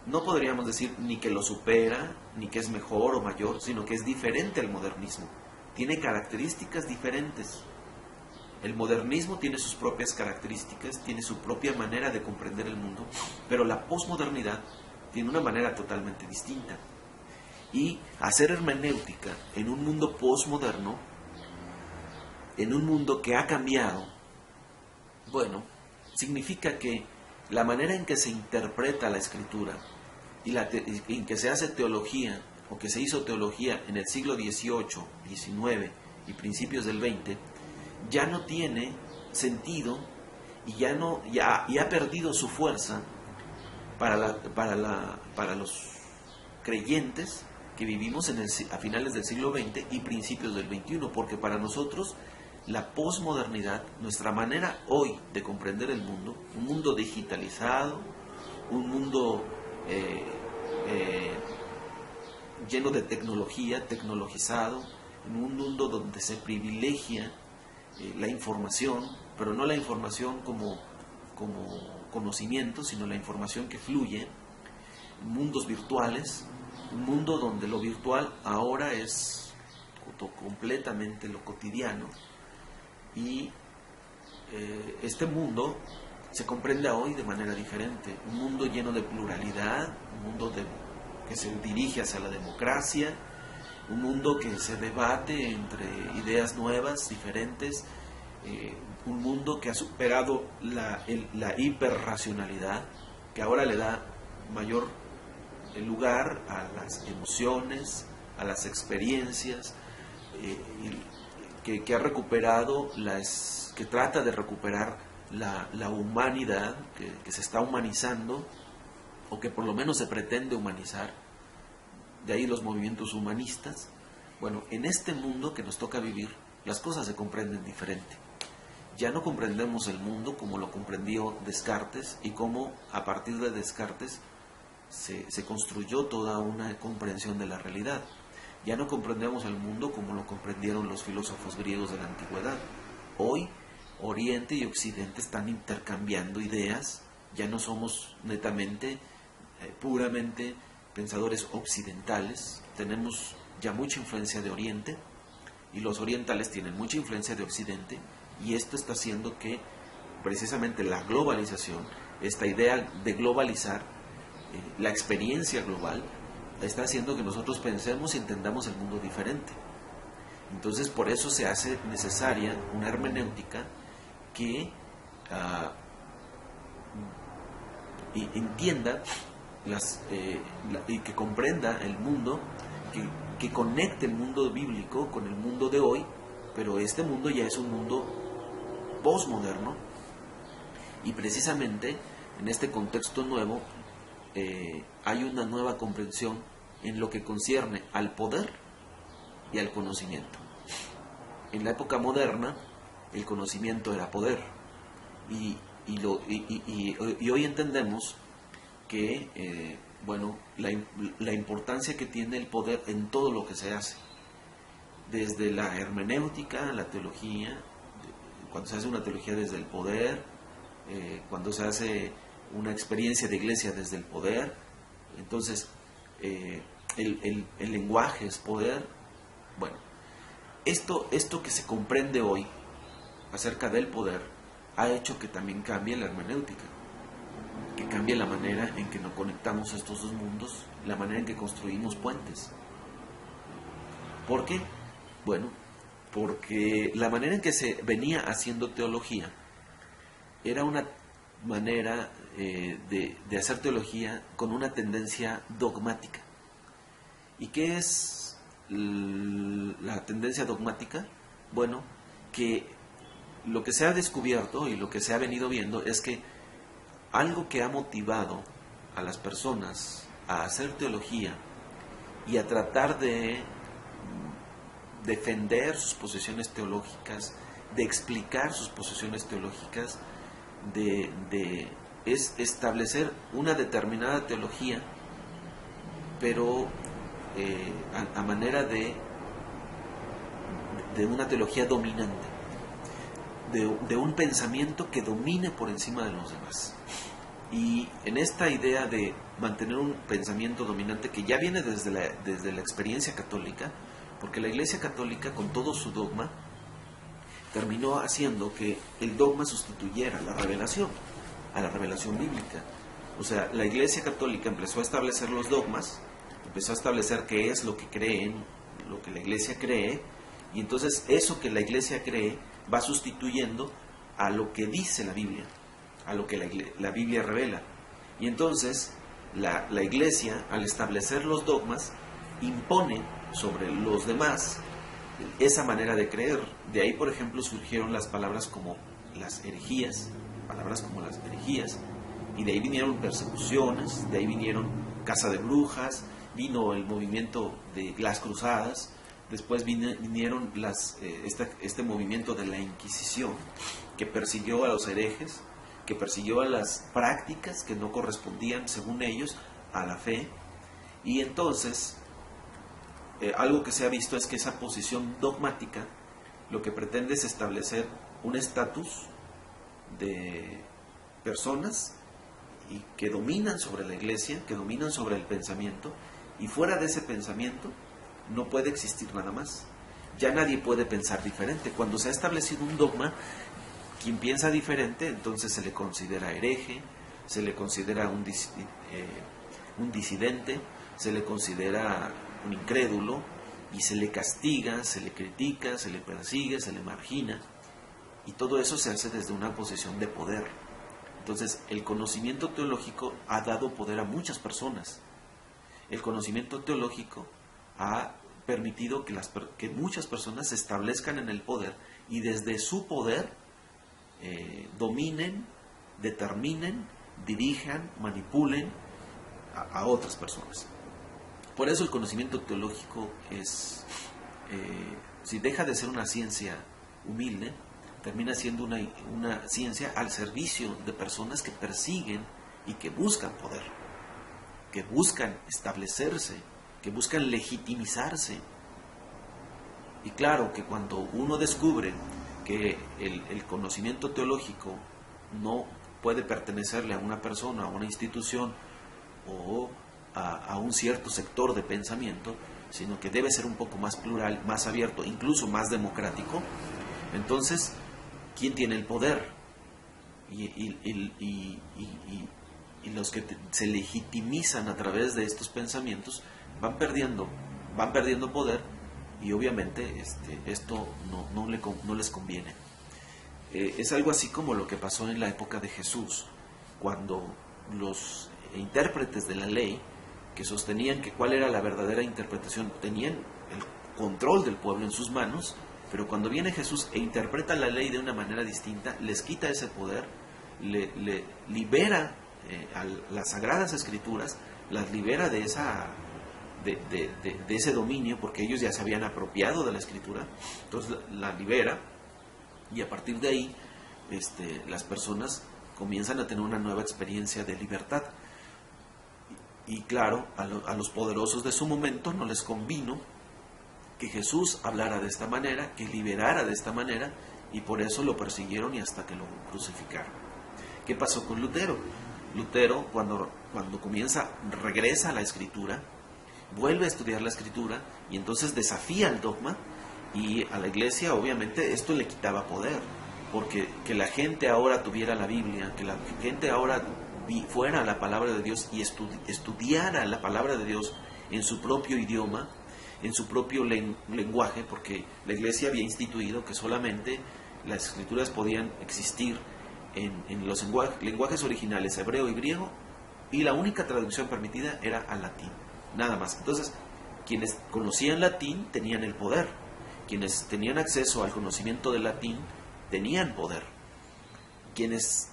No podríamos decir ni que lo supera, ni que es mejor o mayor, sino que es diferente al modernismo. Tiene características diferentes. El modernismo tiene sus propias características, tiene su propia manera de comprender el mundo, pero la posmodernidad tiene una manera totalmente distinta. Y hacer hermenéutica en un mundo posmoderno, en un mundo que ha cambiado, bueno, significa que la manera en que se interpreta la escritura y en que se hace teología, o que se hizo teología en el siglo XVIII, XIX y principios del XX, ya no tiene sentido y ha perdido su fuerza para los creyentes que vivimos a finales del siglo XX y principios del XXI, porque para nosotros la posmodernidad, nuestra manera hoy de comprender el mundo, un mundo digitalizado, un mundo lleno de tecnología, tecnologizado, en un mundo donde se privilegia la información, pero no la información como conocimiento, sino la información que fluye, mundos virtuales, un mundo donde lo virtual ahora es completamente lo cotidiano, y este mundo se comprende hoy de manera diferente, un mundo lleno de pluralidad, un mundo que se dirige hacia la democracia, un mundo que se debate entre ideas nuevas, diferentes, un mundo que ha superado la hiperracionalidad, que ahora le da mayor lugar a las emociones, a las experiencias, que ha recuperado, que trata de recuperar la humanidad, que se está humanizando, o que por lo menos se pretende humanizar, de ahí los movimientos humanistas. Bueno, en este mundo que nos toca vivir, las cosas se comprenden diferente. Ya no comprendemos el mundo como lo comprendió Descartes, y cómo a partir de Descartes se construyó toda una comprensión de la realidad. Ya no comprendemos el mundo como lo comprendieron los filósofos griegos de la antigüedad. Hoy, Oriente y Occidente están intercambiando ideas, ya no somos netamente, puramente pensadores occidentales, tenemos ya mucha influencia de Oriente, y los orientales tienen mucha influencia de Occidente, y esto está haciendo que precisamente la globalización, esta idea de globalizar, la experiencia global, está haciendo que nosotros pensemos y entendamos el mundo diferente. Entonces, por eso se hace necesaria una hermenéutica que entienda y que comprenda el mundo, que conecte el mundo bíblico con el mundo de hoy, pero este mundo ya es un mundo postmoderno, y precisamente en este contexto nuevo hay una nueva comprensión en lo que concierne al poder y al conocimiento. En la época moderna el conocimiento era poder, y hoy entendemos que la importancia que tiene el poder en todo lo que se hace, desde la hermenéutica, la teología, cuando se hace una teología desde el poder, cuando se hace una experiencia de iglesia desde el poder. Entonces el lenguaje es poder. Bueno, esto que se comprende hoy acerca del poder ha hecho que también cambie la hermenéutica, que cambie la manera en que nos conectamos a estos dos mundos, la manera en que construimos puentes. ¿Por qué? Bueno, porque la manera en que se venía haciendo teología era una manera de hacer teología con una tendencia dogmática. ¿Y qué es la tendencia dogmática? Bueno, que lo que se ha descubierto y lo que se ha venido viendo es que algo que ha motivado a las personas a hacer teología y a tratar de defender sus posiciones teológicas, de explicar sus posiciones teológicas, es establecer una determinada teología, pero a manera de una teología dominante, de un pensamiento que domine por encima de los demás. Y en esta idea de mantener un pensamiento dominante que ya viene desde la experiencia católica, porque la Iglesia Católica, con todo su dogma, terminó haciendo que el dogma sustituyera a la revelación bíblica. O sea, la Iglesia Católica empezó a establecer los dogmas, empezó a establecer qué es lo que creen, lo que la Iglesia cree, y entonces eso que la Iglesia cree va sustituyendo a lo que dice la Biblia, a lo que la Biblia revela. Y entonces la Iglesia, al establecer los dogmas, impone sobre los demás esa manera de creer. De ahí, por ejemplo, surgieron las palabras como las herejías, y de ahí vinieron persecuciones, de ahí vinieron caza de brujas, vino el movimiento de las cruzadas, después vinieron este movimiento de la Inquisición, que persiguió a los herejes, que persiguió a las prácticas que no correspondían, según ellos, a la fe. Y entonces, algo que se ha visto es que esa posición dogmática lo que pretende es establecer un estatus de personas y que dominan sobre la Iglesia, que dominan sobre el pensamiento, y fuera de ese pensamiento no puede existir nada más. Ya nadie puede pensar diferente. Cuando se ha establecido un dogma, quien piensa diferente, entonces se le considera hereje, se le considera un disidente, se le considera un incrédulo, y se le castiga, se le critica, se le persigue, se le margina, y todo eso se hace desde una posición de poder. Entonces, el conocimiento teológico ha dado poder a muchas personas. El conocimiento teológico ha permitido que muchas personas se establezcan en el poder y desde su poder dominen, determinen, dirijan, manipulen a otras personas. Por eso el conocimiento teológico si deja de ser una ciencia humilde, termina siendo una ciencia al servicio de personas que persiguen y que buscan poder, que buscan establecerse, que buscan legitimizarse. Y claro que cuando uno descubre que el conocimiento teológico no puede pertenecerle a una persona, a una institución o a un cierto sector de pensamiento, sino que debe ser un poco más plural, más abierto, incluso más democrático, entonces, ¿quién tiene el poder? Y los que se legitimizan a través de estos pensamientos van perdiendo poder, y obviamente esto no les conviene. Es algo así como lo que pasó en la época de Jesús, cuando los intérpretes de la ley, que sostenían que cuál era la verdadera interpretación, tenían el control del pueblo en sus manos, pero cuando viene Jesús e interpreta la ley de una manera distinta, les quita ese poder, le libera a las Sagradas Escrituras, las libera de ese dominio, porque ellos ya se habían apropiado de la Escritura, entonces la libera, y a partir de ahí las personas comienzan a tener una nueva experiencia de libertad. Y claro, a los poderosos de su momento no les convino que Jesús hablara de esta manera, que liberara de esta manera, y por eso lo persiguieron y hasta que lo crucificaron. ¿Qué pasó con Lutero? Lutero, cuando regresa a la Escritura, vuelve a estudiar la Escritura y entonces desafía el dogma, y a la Iglesia obviamente esto le quitaba poder, porque que la gente ahora tuviera la Biblia, que la gente ahora fuera a la palabra de Dios y estudiara la palabra de Dios en su propio idioma, en su propio lenguaje, porque la Iglesia había instituido que solamente las Escrituras podían existir en los lenguajes originales, hebreo y griego, y la única traducción permitida era al latín, nada más. Entonces, quienes conocían latín tenían el poder, quienes tenían acceso al conocimiento del latín tenían poder, quienes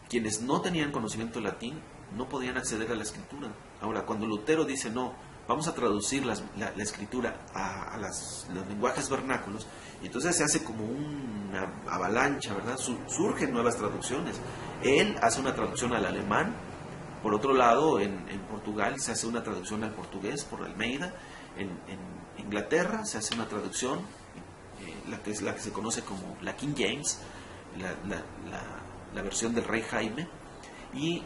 quienes no tenían conocimiento latín no podían acceder a la escritura. Ahora, cuando Lutero dice, no, vamos a traducir la escritura a los lenguajes vernáculos, y entonces se hace como una avalancha, ¿verdad? Surgen nuevas traducciones. Él hace una traducción al alemán. Por otro lado, en Portugal se hace una traducción al portugués por Almeida. En Inglaterra se hace una traducción, la que se conoce como la King James, la versión del rey Jaime. Y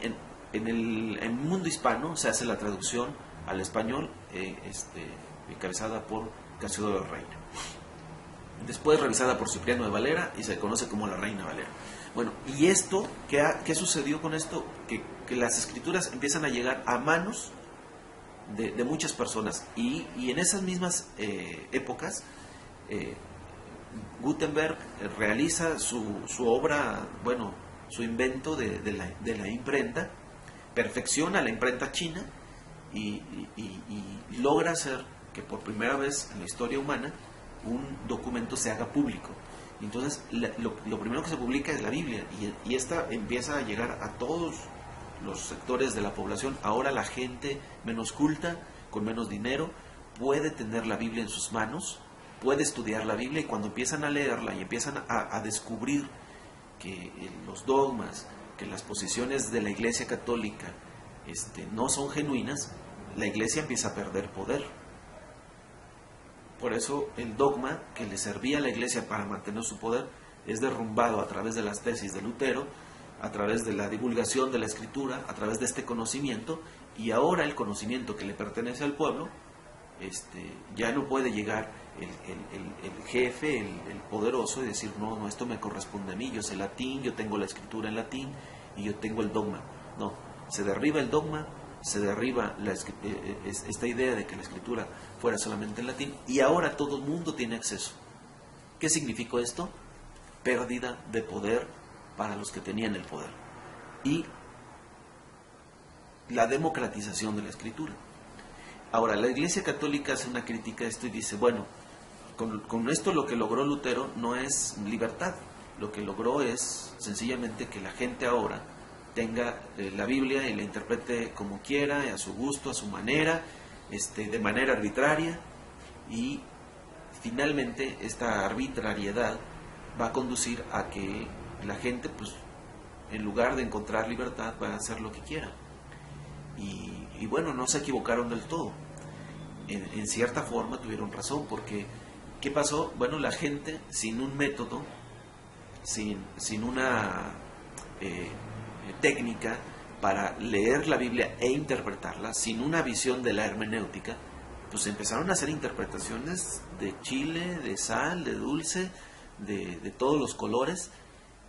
en el mundo hispano se hace la traducción al español, encabezada por Casiodoro del Reino. Después revisada por Cipriano de Valera y se conoce como la Reina Valera. Bueno, ¿y esto? ¿Qué sucedió con esto? Que las escrituras empiezan a llegar a manos de muchas personas. Y en esas mismas épocas, Gutenberg realiza su obra, bueno, su invento de la imprenta, perfecciona la imprenta china y logra hacer que por primera vez en la historia humana un documento se haga público. Entonces lo primero que se publica es la Biblia, y esta empieza a llegar a todos los sectores de la población. Ahora la gente menos culta, con menos dinero, puede tener la Biblia en sus manos, puede estudiar la Biblia, y cuando empiezan a leerla y empiezan a descubrir que los dogmas, que las posiciones de la Iglesia Católica no son genuinas, la Iglesia empieza a perder poder. Por eso el dogma que le servía a la Iglesia para mantener su poder es derrumbado a través de las tesis de Lutero, a través de la divulgación de la Escritura, a través de este conocimiento, y ahora el conocimiento que le pertenece al pueblo, ya no puede llegar el jefe, el poderoso, y decir, no, esto me corresponde a mí, yo sé latín, yo tengo la Escritura en latín y yo tengo el dogma. No, se derriba el dogma, se derriba esta idea de que la Escritura fuera solamente en latín, y ahora todo el mundo tiene acceso. ¿Qué significó esto? Pérdida de poder para los que tenían el poder, y la democratización de la Escritura. Ahora, la Iglesia Católica hace una crítica a esto y dice, bueno, con esto lo que logró Lutero no es libertad, lo que logró es sencillamente que la gente ahora tenga la Biblia y la interprete como quiera, a su gusto, a su manera, de manera arbitraria, y finalmente esta arbitrariedad va a conducir a que la gente, pues, en lugar de encontrar libertad, va a hacer lo que quiera. Y bueno, no se equivocaron del todo. En cierta forma tuvieron razón, porque ¿qué pasó? Bueno, la gente sin un método, sin una técnica para leer la Biblia e interpretarla, sin una visión de la hermenéutica, pues empezaron a hacer interpretaciones de chile, de sal, de dulce, de todos los colores.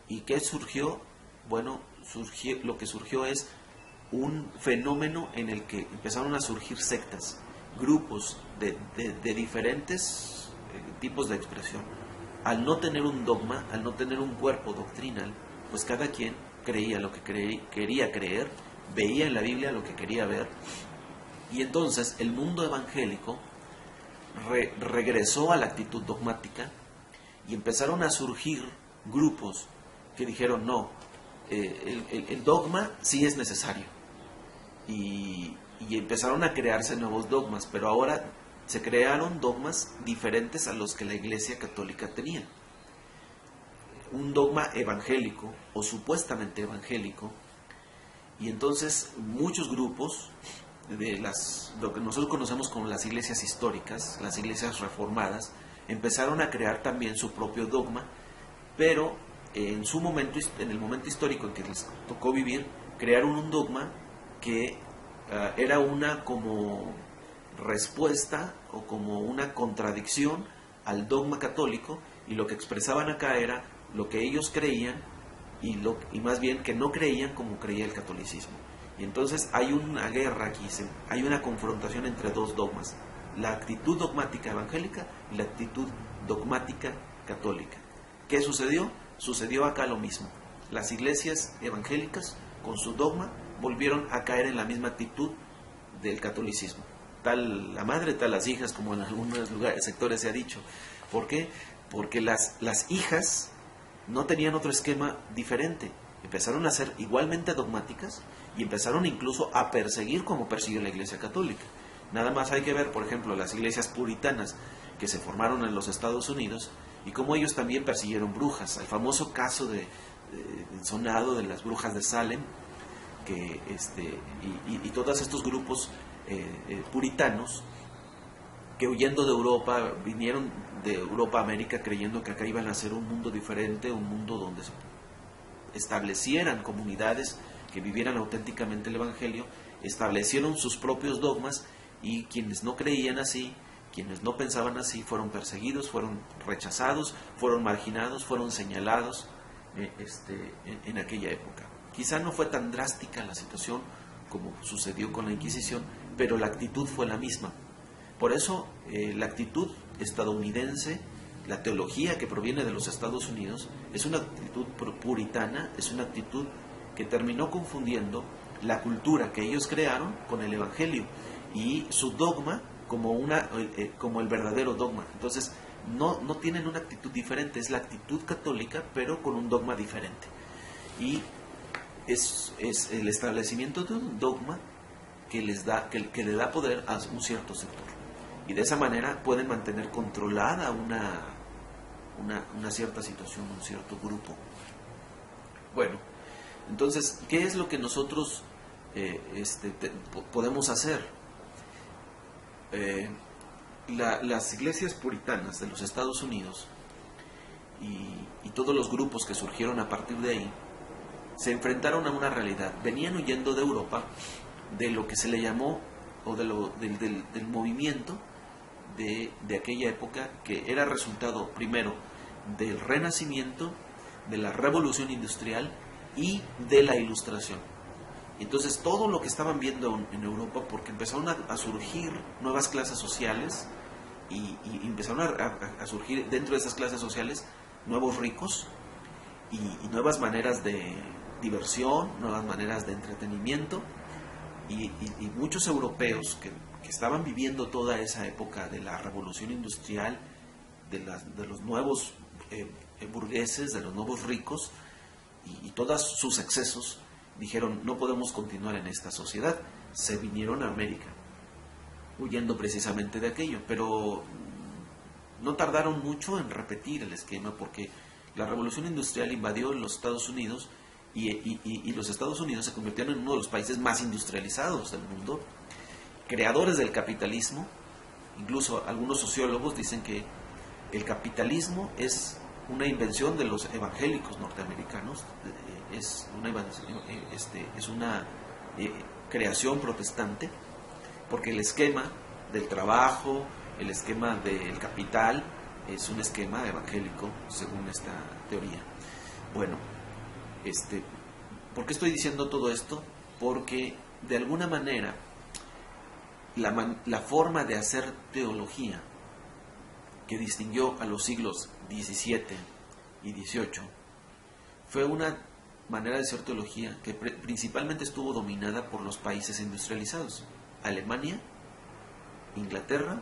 ¿Y qué surgió? Bueno, lo que surgió es un fenómeno en el que empezaron a surgir sectas, grupos de diferentes tipos de expresión. Al no tener un dogma, al no tener un cuerpo doctrinal, pues cada quien creía lo que quería creer, veía en la Biblia lo que quería ver, y entonces el mundo evangélico regresó a la actitud dogmática, y empezaron a surgir grupos que dijeron, no, el dogma sí es necesario, y empezaron a crearse nuevos dogmas, pero ahora se crearon dogmas diferentes a los que la Iglesia Católica tenía. Un dogma evangélico, o supuestamente evangélico, y entonces muchos grupos de lo que nosotros conocemos como las iglesias históricas, las iglesias reformadas, empezaron a crear también su propio dogma, pero en el momento histórico en que les tocó vivir, crearon un dogma que era una como respuesta o como una contradicción al dogma católico, y lo que expresaban acá era lo que ellos creían, y más bien que no creían como creía el catolicismo. Y entonces hay una guerra aquí, hay una confrontación entre dos dogmas, la actitud dogmática evangélica y la actitud dogmática católica. ¿Qué sucedió? Sucedió acá lo mismo. Las iglesias evangélicas, con su dogma, volvieron a caer en la misma actitud del catolicismo. Tal la madre, tal las hijas, como en algunos sectores se ha dicho. ¿Por qué? Porque las hijas no tenían otro esquema diferente. empezaron a ser igualmente dogmáticas y empezaron incluso a perseguir como persigue la Iglesia Católica. Nada más hay que ver, por ejemplo, las iglesias puritanas que se formaron en los Estados Unidos y cómo ellos también persiguieron brujas. El famoso caso sonado de las brujas de Salem, que y todos estos grupos puritanos que huyendo de Europa, vinieron de Europa a América creyendo que acá iban a ser un mundo diferente, un mundo donde se establecieran comunidades que vivieran auténticamente el Evangelio, establecieron sus propios dogmas y quienes no creían así, quienes no pensaban así, fueron perseguidos, fueron rechazados, fueron marginados, fueron señalados en aquella época. Quizá no fue tan drástica la situación como sucedió con la Inquisición, pero la actitud fue la misma. Por eso la actitud estadounidense, la teología que proviene de los Estados Unidos, es una actitud puritana, es una actitud que terminó confundiendo la cultura que ellos crearon con el Evangelio y su dogma como el verdadero dogma. Entonces no tienen una actitud diferente, es la actitud católica pero con un dogma diferente. Y es el establecimiento de un dogma que le da poder a un cierto sector. Y de esa manera pueden mantener controlada una cierta situación, un cierto grupo. Bueno, entonces, ¿qué es lo que nosotros podemos hacer? Las iglesias puritanas de los Estados Unidos y todos los grupos que surgieron a partir de ahí se enfrentaron a una realidad. Venían huyendo de Europa de lo que se le llamó, o del movimiento de aquella época, que era resultado primero del Renacimiento, de la Revolución Industrial y de la Ilustración. Entonces todo lo que estaban viendo en Europa, porque empezaron a surgir nuevas clases sociales y empezaron a surgir dentro de esas clases sociales nuevos ricos y nuevas maneras de diversión, nuevas maneras de entretenimiento, y muchos europeos que estaban viviendo toda esa época de la revolución industrial, de los nuevos burgueses, de los nuevos ricos y todos sus excesos, dijeron: no podemos continuar en esta sociedad. Se vinieron a América huyendo precisamente de aquello, pero no tardaron mucho en repetir el esquema, porque la revolución industrial invadió los Estados Unidos y los Estados Unidos se convirtieron en uno de los países más industrializados del mundo, creadores del capitalismo. Incluso algunos sociólogos dicen que el capitalismo es una invención de los evangélicos norteamericanos, es una creación protestante, porque el esquema del trabajo, el esquema del capital, es un esquema evangélico según esta teoría. Bueno, ¿por qué estoy diciendo todo esto? Porque de alguna manera la forma de hacer teología que distinguió a los siglos XVII y XVIII fue una manera de hacer teología que principalmente estuvo dominada por los países industrializados: Alemania, Inglaterra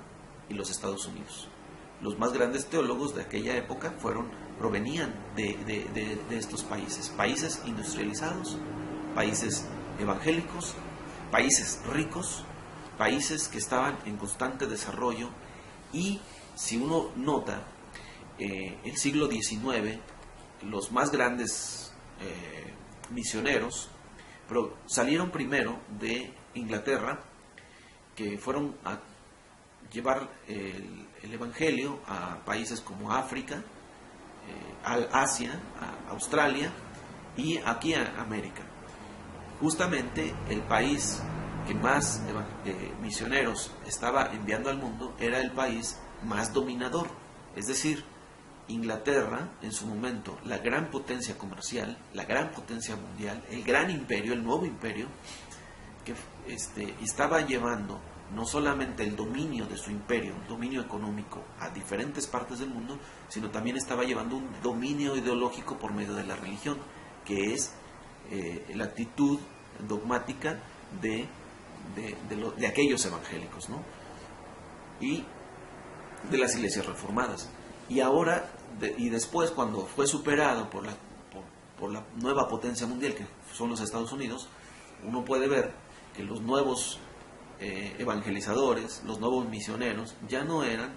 y los Estados Unidos. Los más grandes teólogos de aquella época provenían de estos países industrializados, países evangélicos, países ricos, países que estaban en constante desarrollo. Y si uno nota, el siglo XIX, los más grandes misioneros salieron primero de Inglaterra, que fueron a llevar el evangelio a países como África, Asia, a Australia y aquí a América. Justamente el país que más misioneros estaba enviando al mundo era el país más dominador, es decir, Inglaterra en su momento, la gran potencia comercial, la gran potencia mundial, el gran imperio, el nuevo imperio, que estaba llevando no solamente el dominio de su imperio, un dominio económico a diferentes partes del mundo, sino también estaba llevando un dominio ideológico por medio de la religión, que es la actitud dogmática de aquellos evangélicos, ¿no? Y de las iglesias reformadas. Y ahora, y después, cuando fue superado por por la nueva potencia mundial que son los Estados Unidos, uno puede ver que los nuevos evangelizadores, los nuevos misioneros, ya no eran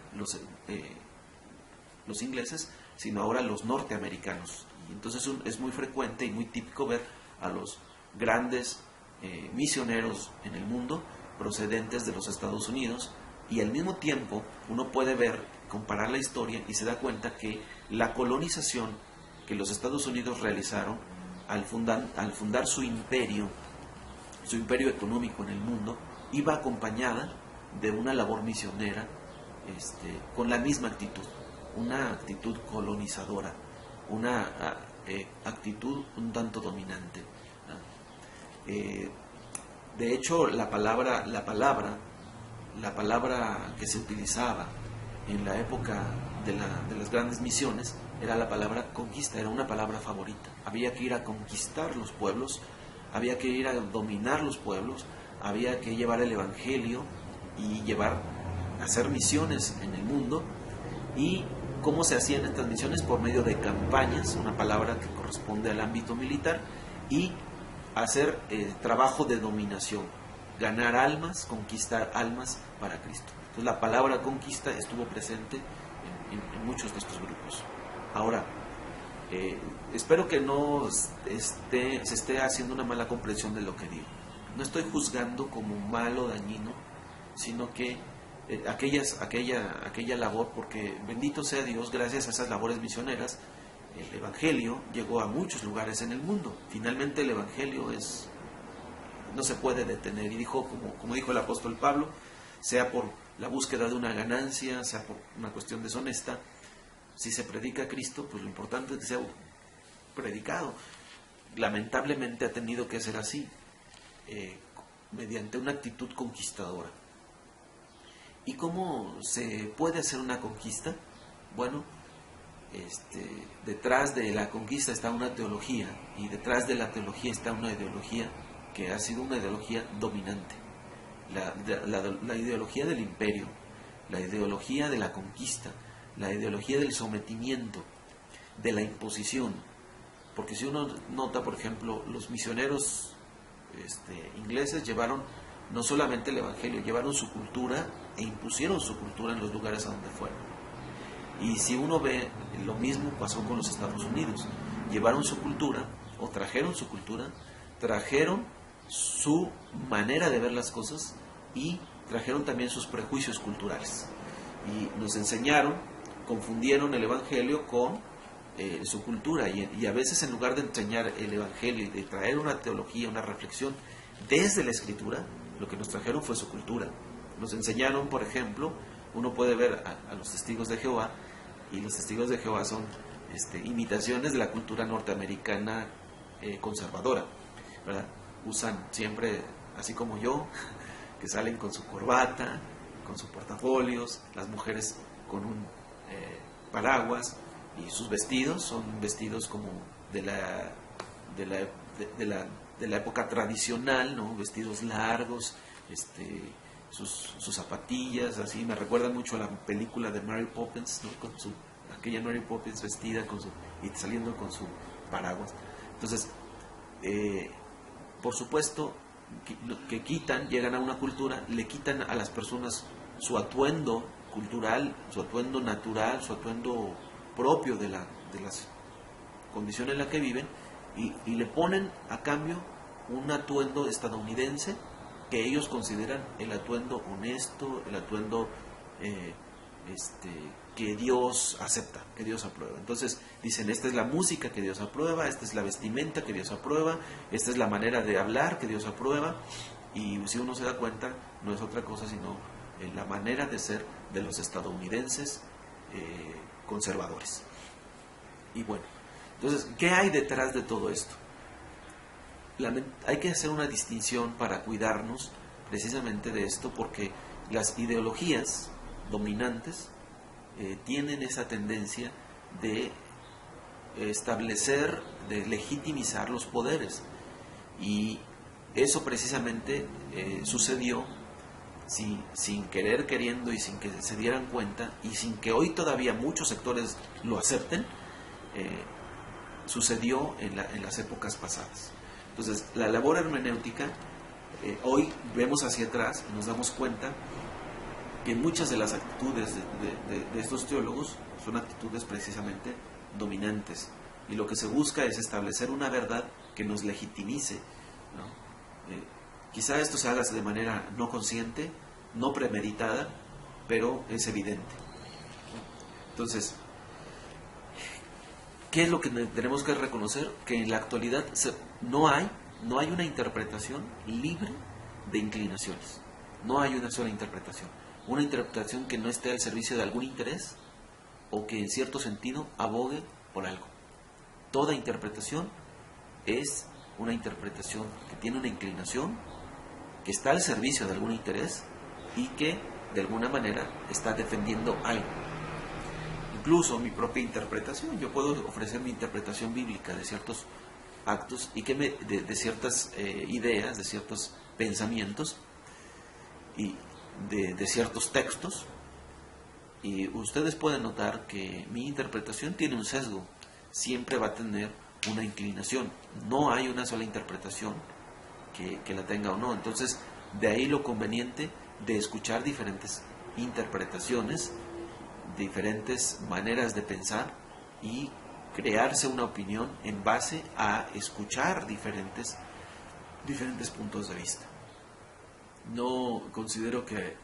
los ingleses, sino ahora los norteamericanos. Y entonces es muy frecuente y muy típico ver a los grandes misioneros en el mundo procedentes de los Estados Unidos, y al mismo tiempo uno puede ver, comparar la historia y se da cuenta que la colonización que los Estados Unidos realizaron al fundar su imperio económico en el mundo, iba acompañada de una labor misionera con la misma actitud, una actitud colonizadora, una actitud un tanto dominante. De hecho, la palabra que se utilizaba en la época de las grandes misiones era la palabra conquista, era una palabra favorita. Había que ir a conquistar los pueblos, había que ir a dominar los pueblos, había que llevar el evangelio y hacer misiones en el mundo. ¿Y cómo se hacían estas misiones? Por medio de campañas, una palabra que corresponde al ámbito militar, y hacer trabajo de dominación, ganar almas, conquistar almas para Cristo. Entonces la palabra conquista estuvo presente en muchos de estos grupos. Ahora, espero que no se esté haciendo una mala comprensión de lo que digo. No estoy juzgando como malo o dañino, sino que aquella labor, porque bendito sea Dios, gracias a esas labores misioneras, el Evangelio llegó a muchos lugares en el mundo. Finalmente el Evangelio no se puede detener. Y dijo, como dijo el apóstol Pablo, sea por la búsqueda de una ganancia, sea por una cuestión deshonesta, si se predica a Cristo, pues lo importante es que sea predicado. Lamentablemente ha tenido que ser así, mediante una actitud conquistadora. ¿Y cómo se puede hacer una conquista? Bueno, detrás de la conquista está una teología, y detrás de la teología está una ideología que ha sido una ideología dominante, la ideología del imperio, la ideología de la conquista, la ideología del sometimiento, de la imposición. Porque si uno nota, por ejemplo, los misioneros ingleses llevaron no solamente el evangelio, llevaron su cultura e impusieron su cultura en los lugares a donde fueron. Y si uno ve, lo mismo pasó con los Estados Unidos. Llevaron su cultura, o trajeron su cultura, trajeron su manera de ver las cosas, y trajeron también sus prejuicios culturales. Y nos enseñaron, confundieron el evangelio con su cultura, y a veces, en lugar de enseñar el evangelio y de traer una teología, una reflexión desde la escritura, lo que nos trajeron fue su cultura. Nos enseñaron, por ejemplo, uno puede ver a los testigos de Jehová, y los testigos de Jehová son imitaciones de la cultura norteamericana conservadora, ¿verdad? Usan siempre, así como yo, que salen con su corbata, con sus portafolios, las mujeres con un paraguas, y sus vestidos son vestidos como de la época tradicional, ¿no? Vestidos largos, sus zapatillas, así me recuerdan mucho a la película de Mary Poppins, ¿no? Con aquella Mary Poppins vestida y saliendo con su paraguas. Entonces, por supuesto que llegan a una cultura, le quitan a las personas su atuendo cultural, su atuendo natural, su atuendo propio de las condiciones en las que viven, y le ponen a cambio un atuendo estadounidense que ellos consideran el atuendo honesto, el atuendo que Dios acepta, que Dios aprueba. Entonces dicen, esta es la música que Dios aprueba, esta es la vestimenta que Dios aprueba, esta es la manera de hablar que Dios aprueba. Y si uno se da cuenta, no es otra cosa sino la manera de ser de los estadounidenses conservadores. Y bueno, entonces, ¿qué hay detrás de todo esto? Hay que hacer una distinción para cuidarnos precisamente de esto, porque las ideologías dominantes tienen esa tendencia de establecer, de legitimizar los poderes, y eso precisamente sucedió sin querer, queriendo, y sin que se dieran cuenta, y sin que hoy todavía muchos sectores lo acepten. sucedió en las épocas pasadas. Entonces, la labor hermenéutica, hoy vemos hacia atrás y nos damos cuenta que muchas de las actitudes de estos teólogos son actitudes precisamente dominantes, y lo que se busca es establecer una verdad que nos legitimice, ¿no? Quizá esto se haga de manera no consciente, no premeditada, pero es evidente. Entonces, ¿qué es lo que tenemos que reconocer? Que en la actualidad no hay una interpretación libre de inclinaciones. No hay una sola interpretación. Una interpretación que no esté al servicio de algún interés o que en cierto sentido abogue por algo. Toda interpretación es una interpretación que tiene una inclinación, que está al servicio de algún interés y que de alguna manera está defendiendo algo. Incluso mi propia interpretación, yo puedo ofrecer mi interpretación bíblica de ciertos actos y que de ciertas ideas, de ciertos pensamientos y de ciertos textos, y ustedes pueden notar que mi interpretación tiene un sesgo, siempre va a tener una inclinación, no hay una sola interpretación que la tenga o no. Entonces, de ahí lo conveniente de escuchar diferentes interpretaciones, diferentes maneras de pensar y crearse una opinión en base a escuchar diferentes puntos de vista. No considero que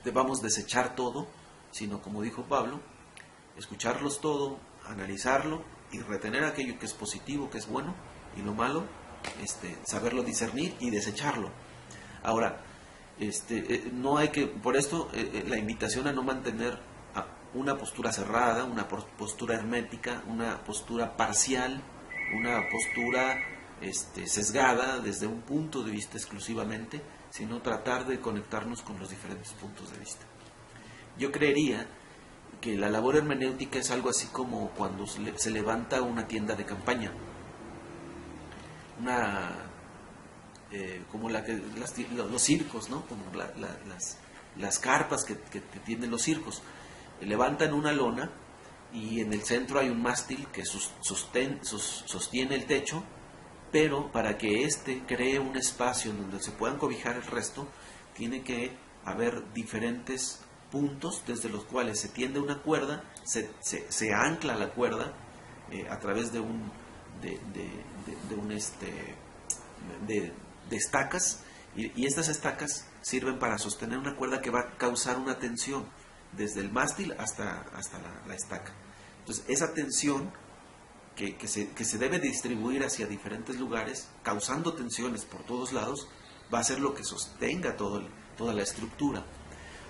debamos desechar todo, sino, como dijo Pablo, escucharlos todo, analizarlo y retener aquello que es positivo, que es bueno, y lo malo, saberlo discernir y desecharlo. Ahora, no hay que, por esto la invitación a no mantener una postura cerrada, una postura hermética, una postura parcial, una postura sesgada desde un punto de vista exclusivamente, sino tratar de conectarnos con los diferentes puntos de vista. Yo creería que la labor hermenéutica es algo así como cuando se levanta una tienda de campaña, como los circos, ¿no? Como las carpas que tienen los circos. Levantan una lona y en el centro hay un mástil que sostiene el techo, pero para que cree un espacio en donde se puedan cobijar el resto, tiene que haber diferentes puntos desde los cuales se tiende una cuerda, se ancla la cuerda a través de estacas, y estas estacas sirven para sostener una cuerda que va a causar una tensión desde el mástil hasta la estaca. Entonces, esa tensión que se debe distribuir hacia diferentes lugares, causando tensiones por todos lados, va a ser lo que sostenga toda la estructura.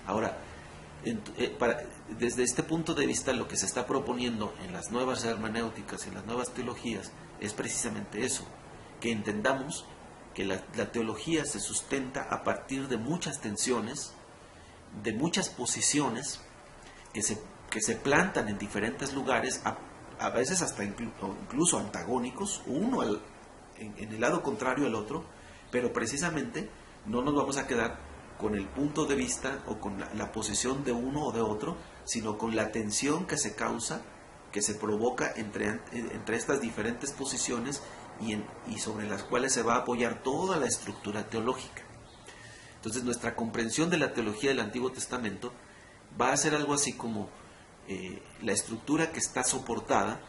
Ahora, desde este punto de vista, lo que se está proponiendo en las nuevas hermenéuticas y en las nuevas teologías es precisamente eso, que entendamos que la teología se sustenta a partir de muchas tensiones, de muchas posiciones que se plantan en diferentes lugares, a veces hasta incluso antagónicos, uno en el lado contrario al otro, pero precisamente no nos vamos a quedar con el punto de vista o con la posición de uno o de otro, sino con la tensión que se causa, que se provoca entre estas diferentes posiciones y sobre las cuales se va a apoyar toda la estructura teológica. Entonces, nuestra comprensión de la teología del Antiguo Testamento va a ser algo así como la estructura que está soportada,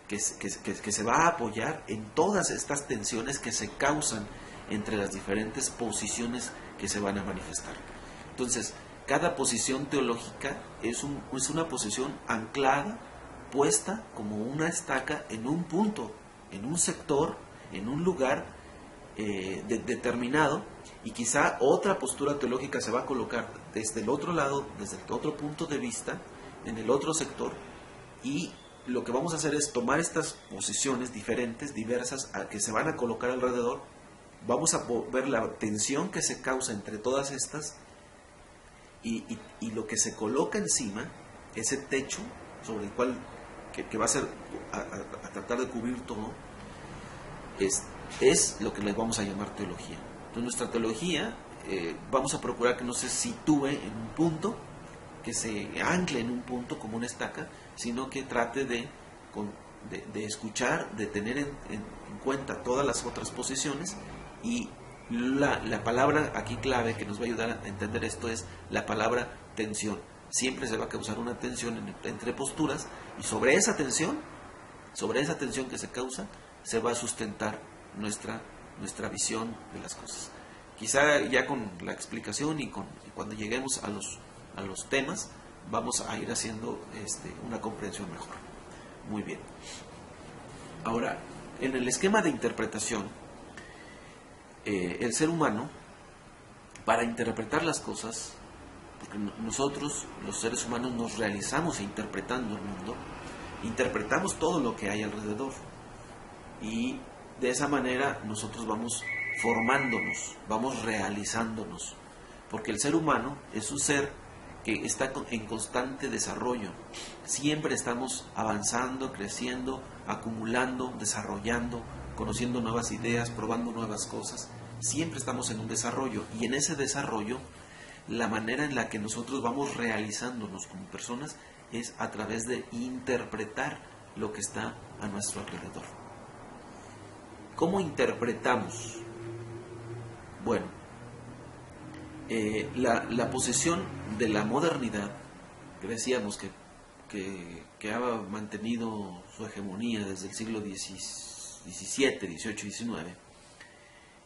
que se va a apoyar en todas estas tensiones que se causan entre las diferentes posiciones que se van a manifestar. Entonces, cada posición teológica es una posición anclada, puesta como una estaca en un punto, en un sector, en un lugar determinado, y quizá otra postura teológica se va a colocar desde el otro lado, desde el otro punto de vista, en el otro sector, y lo que vamos a hacer es tomar estas posiciones diferentes, diversas, que se van a colocar alrededor. Vamos a ver la tensión que se causa entre todas estas, y lo que se coloca encima, ese techo sobre el cual que va a ser a tratar de cubrir todo, es lo que le vamos a llamar teología. Entonces, nuestra teología vamos a procurar que no se sitúe en un punto, que se ancle en un punto como una estaca, sino que trate de, de escuchar, de tener en cuenta todas las otras posiciones, y la palabra aquí clave que nos va a ayudar a entender esto es la palabra tensión. Siempre se va a causar una tensión entre posturas, y sobre esa tensión que se causa, se va a sustentar nuestra visión de las cosas. Quizá ya con la explicación y cuando lleguemos a los temas, vamos a ir haciendo una comprensión mejor. Muy bien. Ahora, en el esquema de interpretación, el ser humano, para interpretar las cosas, porque nosotros, los seres humanos, nos realizamos interpretando el mundo, interpretamos todo lo que hay alrededor, y de esa manera nosotros vamos formándonos, vamos realizándonos, porque el ser humano es un ser que está en constante desarrollo. Siempre estamos avanzando, creciendo, acumulando, desarrollando, conociendo nuevas ideas, probando nuevas cosas. Siempre estamos en un desarrollo, y en ese desarrollo la manera en la que nosotros vamos realizándonos como personas es a través de interpretar lo que está a nuestro alrededor. ¿Cómo interpretamos? Bueno, la posesión de la modernidad, que decíamos que ha mantenido su hegemonía desde el siglo XVII, XVIII, XIX,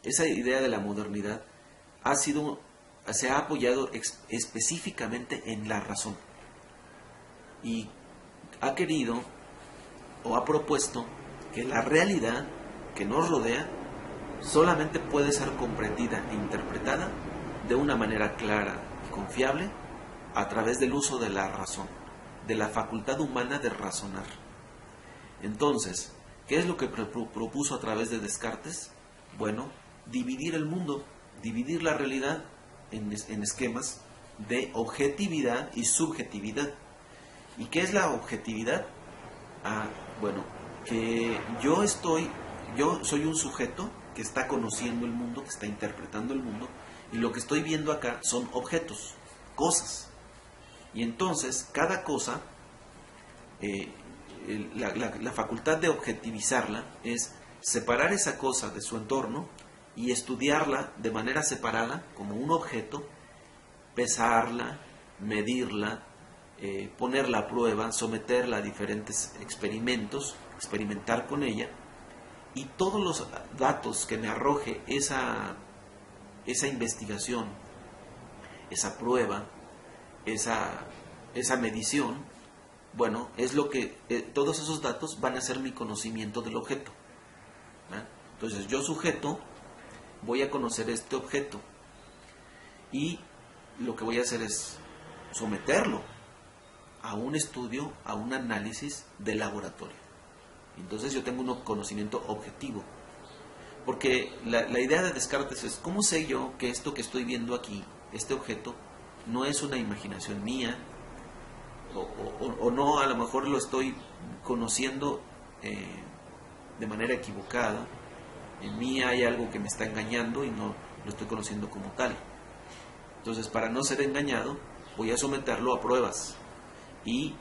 esa idea de la modernidad se ha apoyado específicamente en la razón, y ha querido o ha propuesto que la realidad que nos rodea solamente puede ser comprendida e interpretada de una manera clara y confiable a través del uso de la razón, de la facultad humana de razonar. Entonces, ¿qué es lo que propuso a través de Descartes? Bueno, dividir el mundo, dividir la realidad en esquemas de objetividad y subjetividad. ¿Y qué es la objetividad? Bueno, que yo soy un sujeto que está conociendo el mundo, que está interpretando el mundo, y lo que estoy viendo acá son objetos, cosas. Y entonces, cada cosa, la facultad de objetivizarla es separar esa cosa de su entorno y estudiarla de manera separada como un objeto, pesarla, medirla, ponerla a prueba, someterla a diferentes experimentos, experimentar con ella, y todos los datos que me arroje esa investigación, esa prueba, esa medición, bueno, es lo que todos esos datos van a ser mi conocimiento del objeto. Entonces, yo sujeto voy a conocer este objeto, y lo que voy a hacer es someterlo a un estudio, a un análisis de laboratorio. Entonces yo tengo un conocimiento objetivo, porque la idea de Descartes es: ¿cómo sé yo que esto que estoy viendo aquí, este objeto, no es una imaginación mía, o no, a lo mejor lo estoy conociendo de manera equivocada? En mí hay algo que me está engañando y no lo estoy conociendo como tal. Entonces, para no ser engañado, voy a someterlo a pruebas, y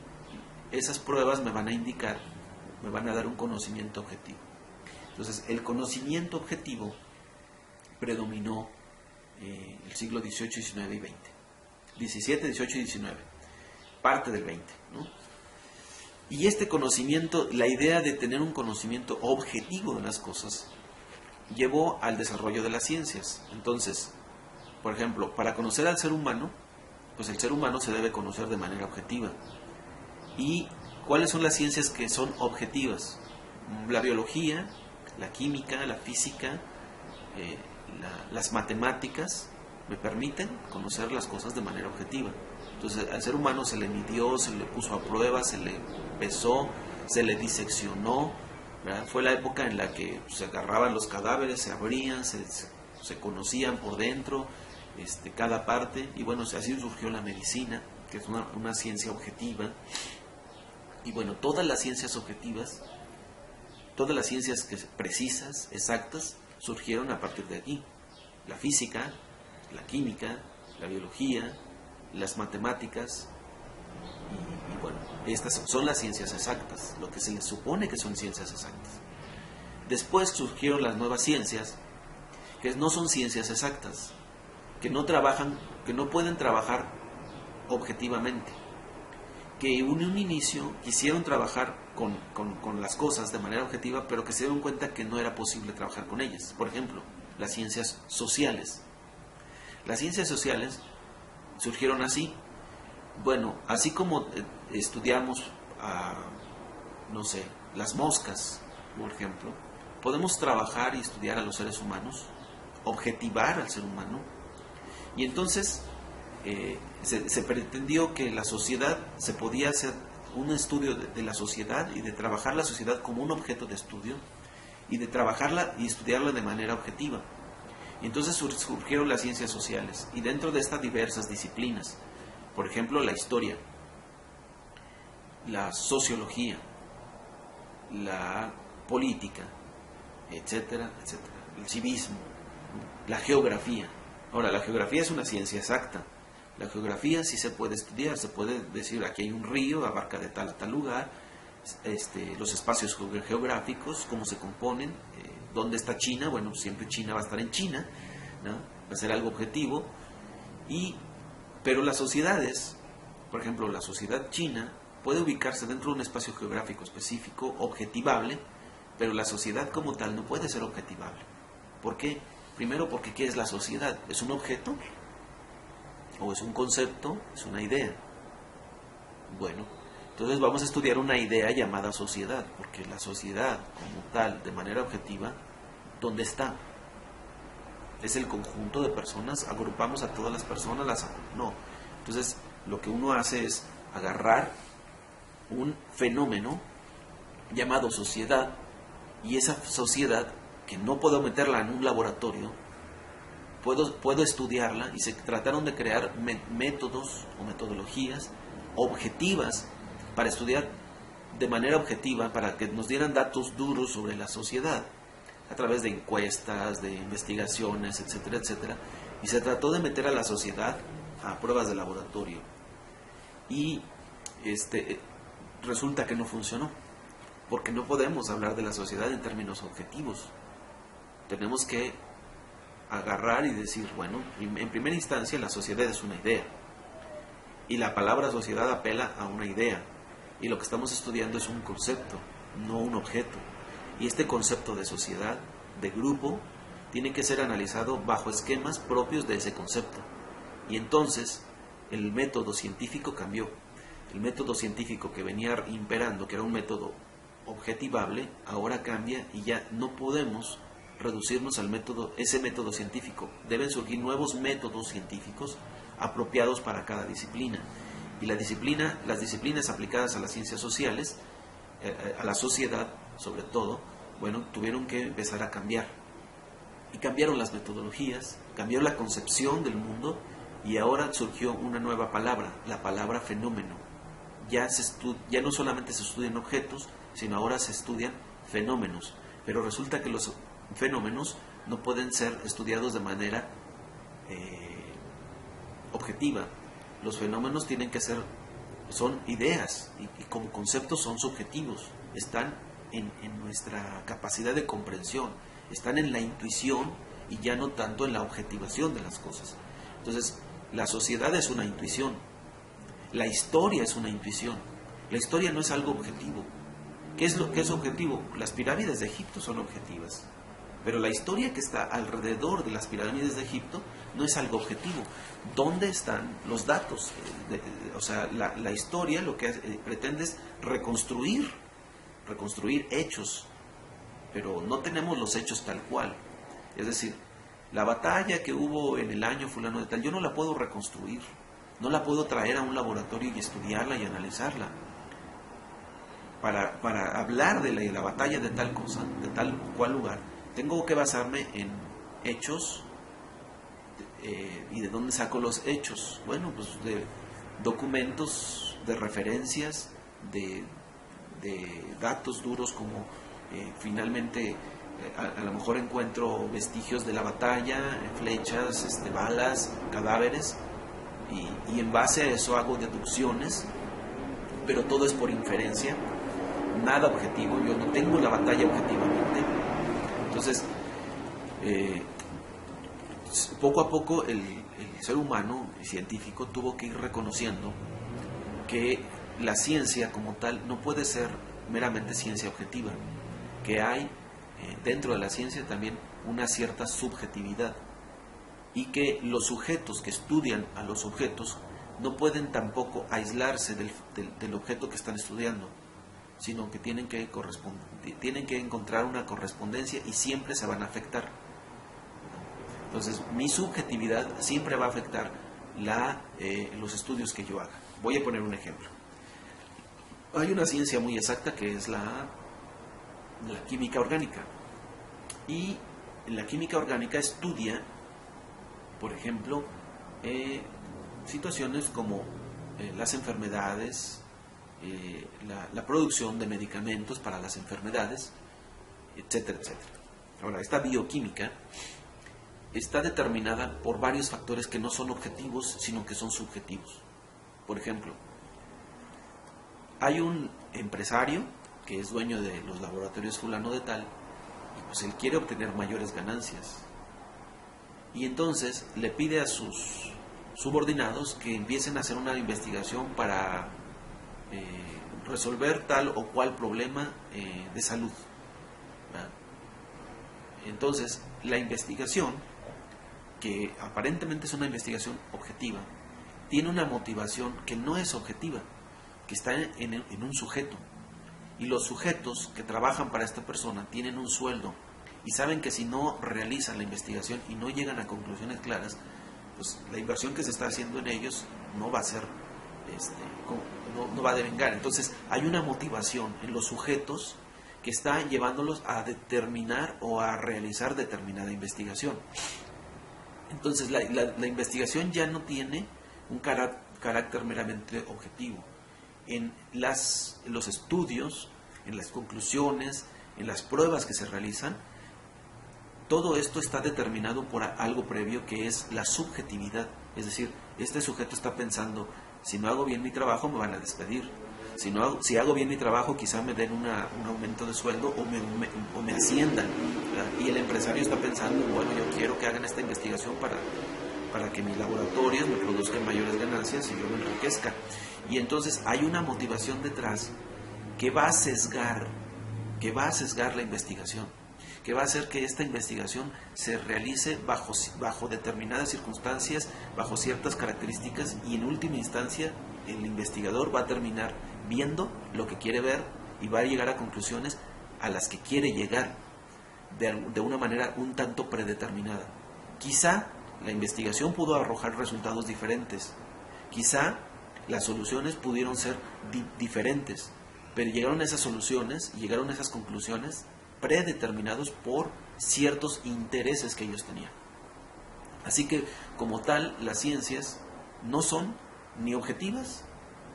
esas pruebas me van a indicar, me van a dar un conocimiento objetivo. Entonces, el conocimiento objetivo predominó el siglo XVIII, XIX y XX. XVII, XVIII y XIX. Parte del XX, ¿no? Y este conocimiento, la idea de tener un conocimiento objetivo de las cosas, llevó al desarrollo de las ciencias. Entonces, por ejemplo, para conocer al ser humano, pues el ser humano se debe conocer de manera objetiva. ¿Y cuáles son las ciencias que son objetivas? La biología, la química, la física, las matemáticas me permiten conocer las cosas de manera objetiva. Entonces, al ser humano se le midió, se le puso a prueba, se le pesó, se le diseccionó, ¿verdad? Fue la época en la que se agarraban los cadáveres, se abrían, se conocían por dentro, cada parte, y bueno, así surgió la medicina, que es una ciencia objetiva. Y bueno, todas las ciencias objetivas, todas las ciencias precisas, exactas, surgieron a partir de aquí. La física, la química, la biología, las matemáticas, y bueno, Estas son las ciencias exactas, lo que se les supone que son ciencias exactas. Después surgieron las nuevas ciencias, que no son ciencias exactas, que no trabajan, que no pueden trabajar objetivamente, que en un inicio quisieron trabajar con las cosas de manera objetiva, pero que se dieron cuenta que no era posible trabajar con ellas. Por ejemplo, las ciencias sociales. Las ciencias sociales surgieron así. Bueno, así como estudiamos, no sé, las moscas, por ejemplo, podemos trabajar y estudiar a los seres humanos, objetivar al ser humano, y entonces se pretendió que la sociedad, se podía hacer un estudio de la sociedad y de trabajar la sociedad como un objeto de estudio y de trabajarla y estudiarla de manera objetiva. Y entonces surgieron las ciencias sociales y dentro de estas diversas disciplinas, por ejemplo, la historia, la sociología, la política, etcétera, etcétera, el civismo, la geografía. Ahora, la geografía es una ciencia exacta. La geografía sí se puede estudiar, se puede decir aquí hay un río, abarca de tal a tal lugar, los espacios geográficos, cómo se componen, dónde está China, bueno, siempre China va a estar en China, ¿no? Va a ser algo objetivo, pero las sociedades, por ejemplo, la sociedad china puede ubicarse dentro de un espacio geográfico específico, objetivable, pero la sociedad como tal no puede ser objetivable. ¿Por qué? Primero porque ¿qué es la sociedad? ¿Es un objeto? ¿O es un concepto? ¿Es una idea? Bueno, entonces vamos a estudiar una idea llamada sociedad, porque la sociedad como tal, de manera objetiva, ¿dónde está? ¿Es el conjunto de personas? ¿Agrupamos a todas las personas? No. Entonces, lo que uno hace es agarrar un fenómeno llamado sociedad, y esa sociedad, que no puedo meterla en un laboratorio, puedo estudiarla, y se trataron de crear métodos o metodologías objetivas para estudiar de manera objetiva, para que nos dieran datos duros sobre la sociedad, a través de encuestas, de investigaciones, etcétera, etcétera. Y se trató de meter a la sociedad a pruebas de laboratorio. Y resulta que no funcionó, porque no podemos hablar de la sociedad en términos objetivos. Tenemos que agarrar y decir, bueno, en primera instancia la sociedad es una idea, y la palabra sociedad apela a una idea, y lo que estamos estudiando es un concepto, no un objeto. Y este concepto de sociedad, de grupo, tiene que ser analizado bajo esquemas propios de ese concepto. Y entonces el método científico cambió. El método científico que venía imperando, que era un método objetivable, ahora cambia, y ya no podemos reducirnos al ese método científico. Deben surgir nuevos métodos científicos apropiados para cada disciplina. Y las disciplinas aplicadas a las ciencias sociales, a la sociedad sobre todo, bueno, tuvieron que empezar a cambiar. Y cambiaron las metodologías, cambió la concepción del mundo, y ahora surgió una nueva palabra, la palabra fenómeno. Ya no solamente se estudian objetos, sino ahora se estudian fenómenos. Pero resulta que los fenómenos no pueden ser estudiados de manera objetiva. Los fenómenos tienen que son ideas, y como conceptos son subjetivos, están en nuestra capacidad de comprensión, están en la intuición y ya no tanto en la objetivación de las cosas. Entonces, la sociedad es una intuición, la historia es una intuición. La historia no es algo objetivo. ¿Qué es lo que es objetivo? Las pirámides de Egipto son objetivas, pero la historia que está alrededor de las pirámides de Egipto no es algo objetivo. ¿Dónde están los datos? O sea, la historia lo que pretende es reconstruir hechos, pero no tenemos los hechos tal cual. Es decir, la batalla que hubo en el año fulano de tal, yo no la puedo reconstruir, no la puedo traer a un laboratorio y estudiarla y analizarla. Para hablar de la batalla de tal cosa, de tal cual lugar, tengo que basarme en hechos. ¿Y de dónde saco los hechos? Bueno, pues de documentos, de referencias, de datos duros, como finalmente a lo mejor encuentro vestigios de la batalla, flechas, balas, cadáveres, y en base a eso hago deducciones pero todo es por inferencia, nada objetivo, yo no tengo la batalla objetivamente. Entonces, poco a poco el ser humano científico tuvo que ir reconociendo que la ciencia como tal no puede ser meramente ciencia objetiva, que hay dentro de la ciencia también una cierta subjetividad, y que los sujetos que estudian a los objetos no pueden tampoco aislarse del objeto que están estudiando, sino que tienen que encontrar una correspondencia y siempre se van a afectar. Entonces, mi subjetividad siempre va a afectar los estudios que yo haga. Voy a poner un ejemplo. Hay una ciencia muy exacta que es la química orgánica. Y la química orgánica estudia, por ejemplo, situaciones como las enfermedades, la producción de medicamentos para las enfermedades, etcétera, etcétera. Ahora, esta bioquímica está determinada por varios factores que no son objetivos, sino que son subjetivos. Por ejemplo, hay un empresario que es dueño de los laboratorios fulano de tal, y pues él quiere obtener mayores ganancias. Y entonces le pide a sus subordinados que empiecen a hacer una investigación para resolver tal o cual problema de salud. ¿Verdad? Entonces, la investigación, que aparentemente es una investigación objetiva, tiene una motivación que no es objetiva, que está en un sujeto. Y los sujetos que trabajan para esta persona tienen un sueldo y saben que si no realizan la investigación y no llegan a conclusiones claras, pues la inversión que se está haciendo en ellos no va a ser, no va a devengar. Entonces hay una motivación en los sujetos que está llevándolos a determinar o a realizar determinada investigación. Entonces la investigación ya no tiene un carácter meramente objetivo. En los estudios, en las conclusiones, en las pruebas que se realizan, todo esto está determinado por algo previo, que es la subjetividad. Es decir, este sujeto está pensando, si no hago bien mi trabajo me van a despedir. Si hago bien mi trabajo quizá me den un aumento de sueldo o me asciendan, ¿verdad? Y el empresario está pensando, bueno, yo quiero que hagan esta investigación para que mis laboratorios me produzcan mayores ganancias y yo me enriquezca. Y entonces hay una motivación detrás que va a sesgar la investigación, que va a hacer que esta investigación se realice bajo determinadas circunstancias, bajo ciertas características, y en última instancia el investigador va a terminar viendo lo que quiere ver y va a llegar a conclusiones a las que quiere llegar de una manera un tanto predeterminada. Quizá la investigación pudo arrojar resultados diferentes, quizá las soluciones pudieron ser diferentes, pero llegaron a esas soluciones, llegaron a esas conclusiones predeterminados por ciertos intereses que ellos tenían. Así que, como tal, las ciencias no son ni objetivas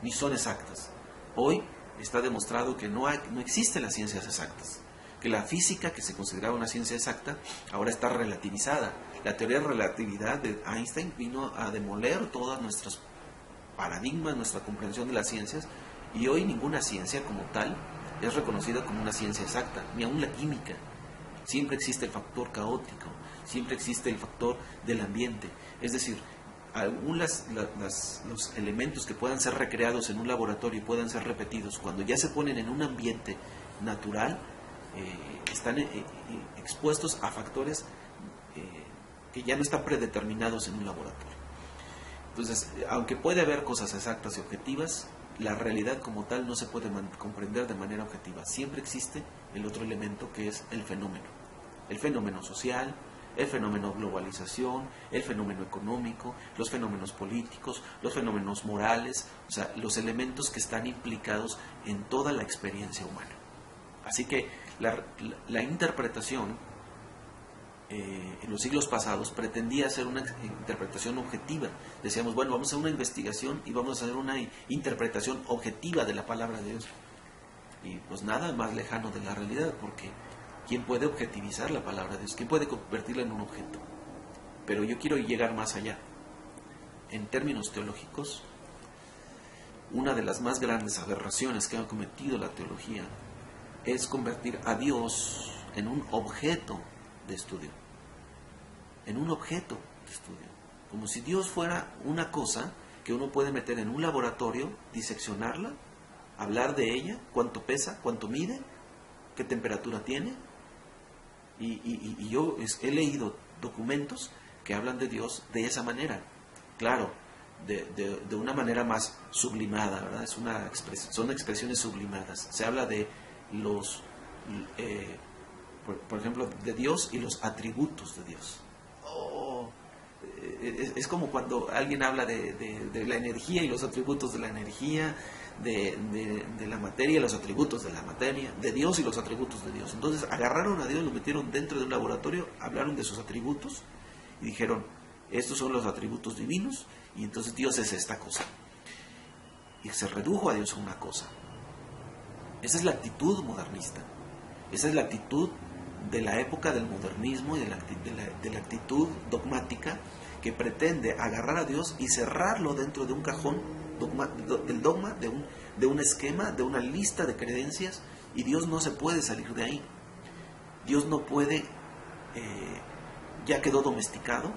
ni son exactas. Hoy está demostrado que no existen las ciencias exactas, que la física, que se consideraba una ciencia exacta, ahora está relativizada. La teoría de relatividad de Einstein vino a demoler todos nuestros paradigmas, nuestra comprensión de las ciencias, y hoy ninguna ciencia como tal es reconocida como una ciencia exacta, ni aún la química. Siempre existe el factor caótico, siempre existe el factor del ambiente. Es decir, aún los elementos que puedan ser recreados en un laboratorio y puedan ser repetidos, cuando ya se ponen en un ambiente natural, están expuestos a factores que ya no están predeterminados en un laboratorio. Entonces, aunque puede haber cosas exactas y objetivas, la realidad como tal no se puede comprender de manera objetiva. Siempre existe el otro elemento, que es el fenómeno social, el fenómeno globalización, el fenómeno económico, los fenómenos políticos, los fenómenos morales, o sea, los elementos que están implicados en toda la experiencia humana. Así que la interpretación en los siglos pasados pretendía hacer una interpretación objetiva. Decíamos, bueno, vamos a hacer una investigación y vamos a hacer una interpretación objetiva de la palabra de Dios. Y pues nada más lejano de la realidad, porque ¿quién puede objetivizar la palabra de Dios? ¿Quién puede convertirla en un objeto? Pero yo quiero llegar más allá. En términos teológicos, una de las más grandes aberraciones que ha cometido la teología es convertir a Dios en un objeto de estudio. En un objeto de estudio. Como si Dios fuera una cosa que uno puede meter en un laboratorio, diseccionarla, hablar de ella, cuánto pesa, cuánto mide, qué temperatura tiene. Y yo he leído documentos que hablan de Dios de esa manera. Claro, de una manera más sublimada, ¿verdad? Son expresiones sublimadas. Se habla de los, por ejemplo, de Dios y los atributos de Dios. Es como cuando alguien habla de la energía y los atributos de la energía, de la materia y los atributos de la materia, de Dios y los atributos de Dios. Entonces agarraron a Dios, lo metieron dentro de un laboratorio, hablaron de sus atributos y dijeron, estos son los atributos divinos y entonces Dios es esta cosa. Y se redujo a Dios a una cosa. Esa es la actitud modernista. Esa es la actitud de la época del modernismo y de la actitud dogmática que pretende agarrar a Dios y cerrarlo dentro de un cajón del dogma, de un esquema, de una lista de creencias, y Dios no se puede salir de ahí. Dios no puede, ya quedó domesticado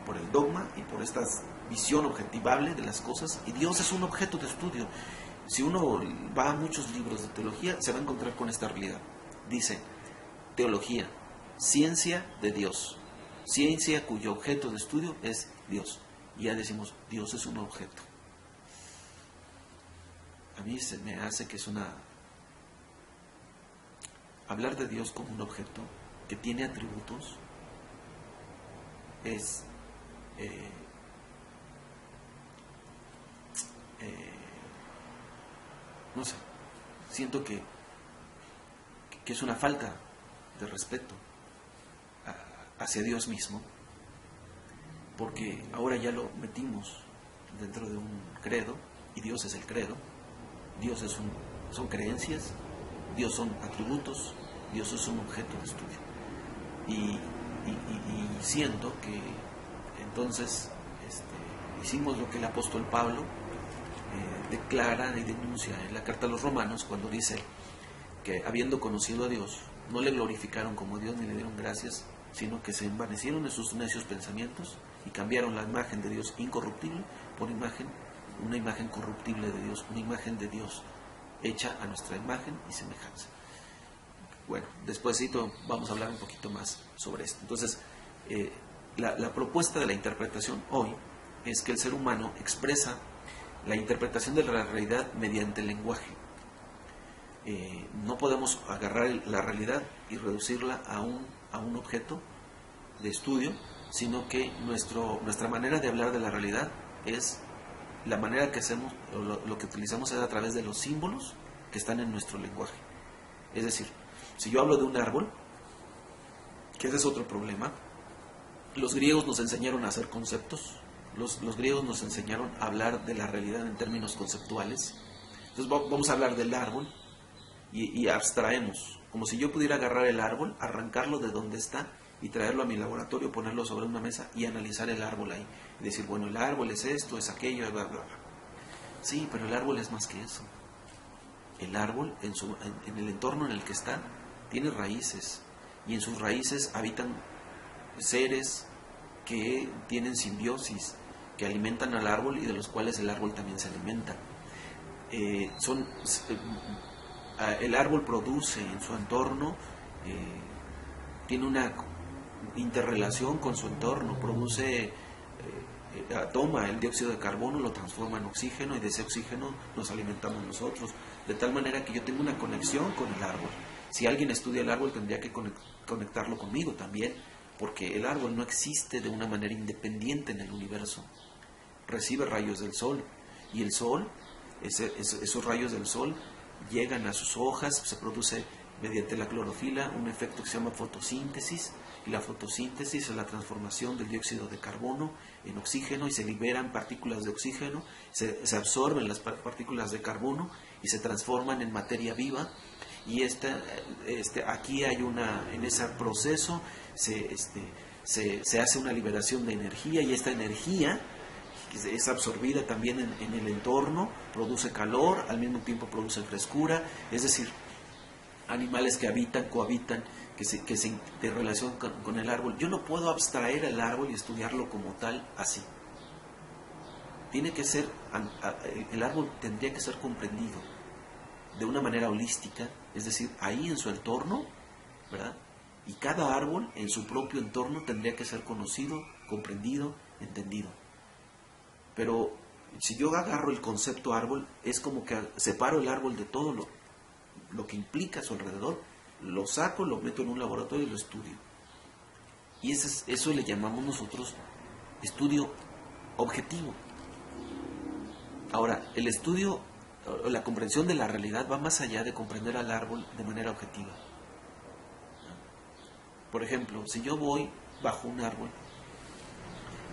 por el dogma y por esta visión objetivable de las cosas, y Dios es un objeto de estudio. Si uno va a muchos libros de teología, se va a encontrar con esta realidad. Dice, teología, ciencia de Dios, ciencia cuyo objeto de estudio es Dios. Y ya decimos, Dios es un objeto. A mí se me hace que es hablar de Dios como un objeto que tiene atributos es no sé, siento que es una falta de respeto hacia Dios mismo, porque ahora ya lo metimos dentro de un credo, y Dios es el credo. Dios son creencias, Dios son atributos, Dios es un objeto de estudio. Y siento que entonces hicimos lo que el apóstol Pablo declara y denuncia en la carta a los Romanos, cuando dice que habiendo conocido a Dios, no le glorificaron como Dios ni le dieron gracias, sino que se envanecieron en sus necios pensamientos y cambiaron la imagen de Dios incorruptible por una imagen corruptible de Dios, una imagen de Dios hecha a nuestra imagen y semejanza. Bueno, despuésito vamos a hablar un poquito más sobre esto. Entonces, la propuesta de la interpretación hoy es que el ser humano expresa la interpretación de la realidad mediante el lenguaje. No podemos agarrar la realidad y reducirla a un objeto de estudio, sino que nuestra manera de hablar de la realidad es la manera que hacemos, o lo que utilizamos es a través de los símbolos que están en nuestro lenguaje. Es decir, si yo hablo de un árbol, que ese es otro problema, los griegos nos enseñaron a hacer conceptos, los griegos nos enseñaron a hablar de la realidad en términos conceptuales. Entonces vamos a hablar del árbol y abstraemos, como si yo pudiera agarrar el árbol, arrancarlo de donde está y traerlo a mi laboratorio, ponerlo sobre una mesa y analizar el árbol ahí. Y decir, bueno, el árbol es esto, es aquello, bla, bla, bla. Sí, pero el árbol es más que eso. El árbol, en el entorno en el que está, tiene raíces. Y en sus raíces habitan seres que tienen simbiosis, que alimentan al árbol y de los cuales el árbol también se alimenta. El árbol produce en su entorno, tiene una interrelación con su entorno, produce, toma el dióxido de carbono, lo transforma en oxígeno y de ese oxígeno nos alimentamos nosotros, de tal manera que yo tengo una conexión con el árbol. Si alguien estudia el árbol tendría que conectarlo conmigo también, porque el árbol no existe de una manera independiente en el universo, recibe rayos del sol y el sol, esos rayos del sol llegan a sus hojas, se produce mediante la clorofila un efecto que se llama fotosíntesis, y la fotosíntesis es la transformación del dióxido de carbono en oxígeno y se liberan partículas de oxígeno, se absorben las partículas de carbono y se transforman en materia viva. Y aquí hay en ese proceso se hace una liberación de energía, y esta energía es absorbida también en el entorno, produce calor, al mismo tiempo produce frescura, es decir, animales que habitan, cohabitan, que se de relación con el árbol. Yo no puedo abstraer el árbol y estudiarlo como tal así. Tiene que ser, el árbol tendría que ser comprendido de una manera holística, es decir, ahí en su entorno, ¿verdad? Y cada árbol en su propio entorno tendría que ser conocido, comprendido, entendido. Pero si yo agarro el concepto árbol, es como que separo el árbol de todo lo que implica a su alrededor, lo saco, lo meto en un laboratorio y lo estudio. Y eso le llamamos nosotros estudio objetivo. Ahora, el estudio, la comprensión de la realidad va más allá de comprender al árbol de manera objetiva. Por ejemplo, si yo voy bajo un árbol,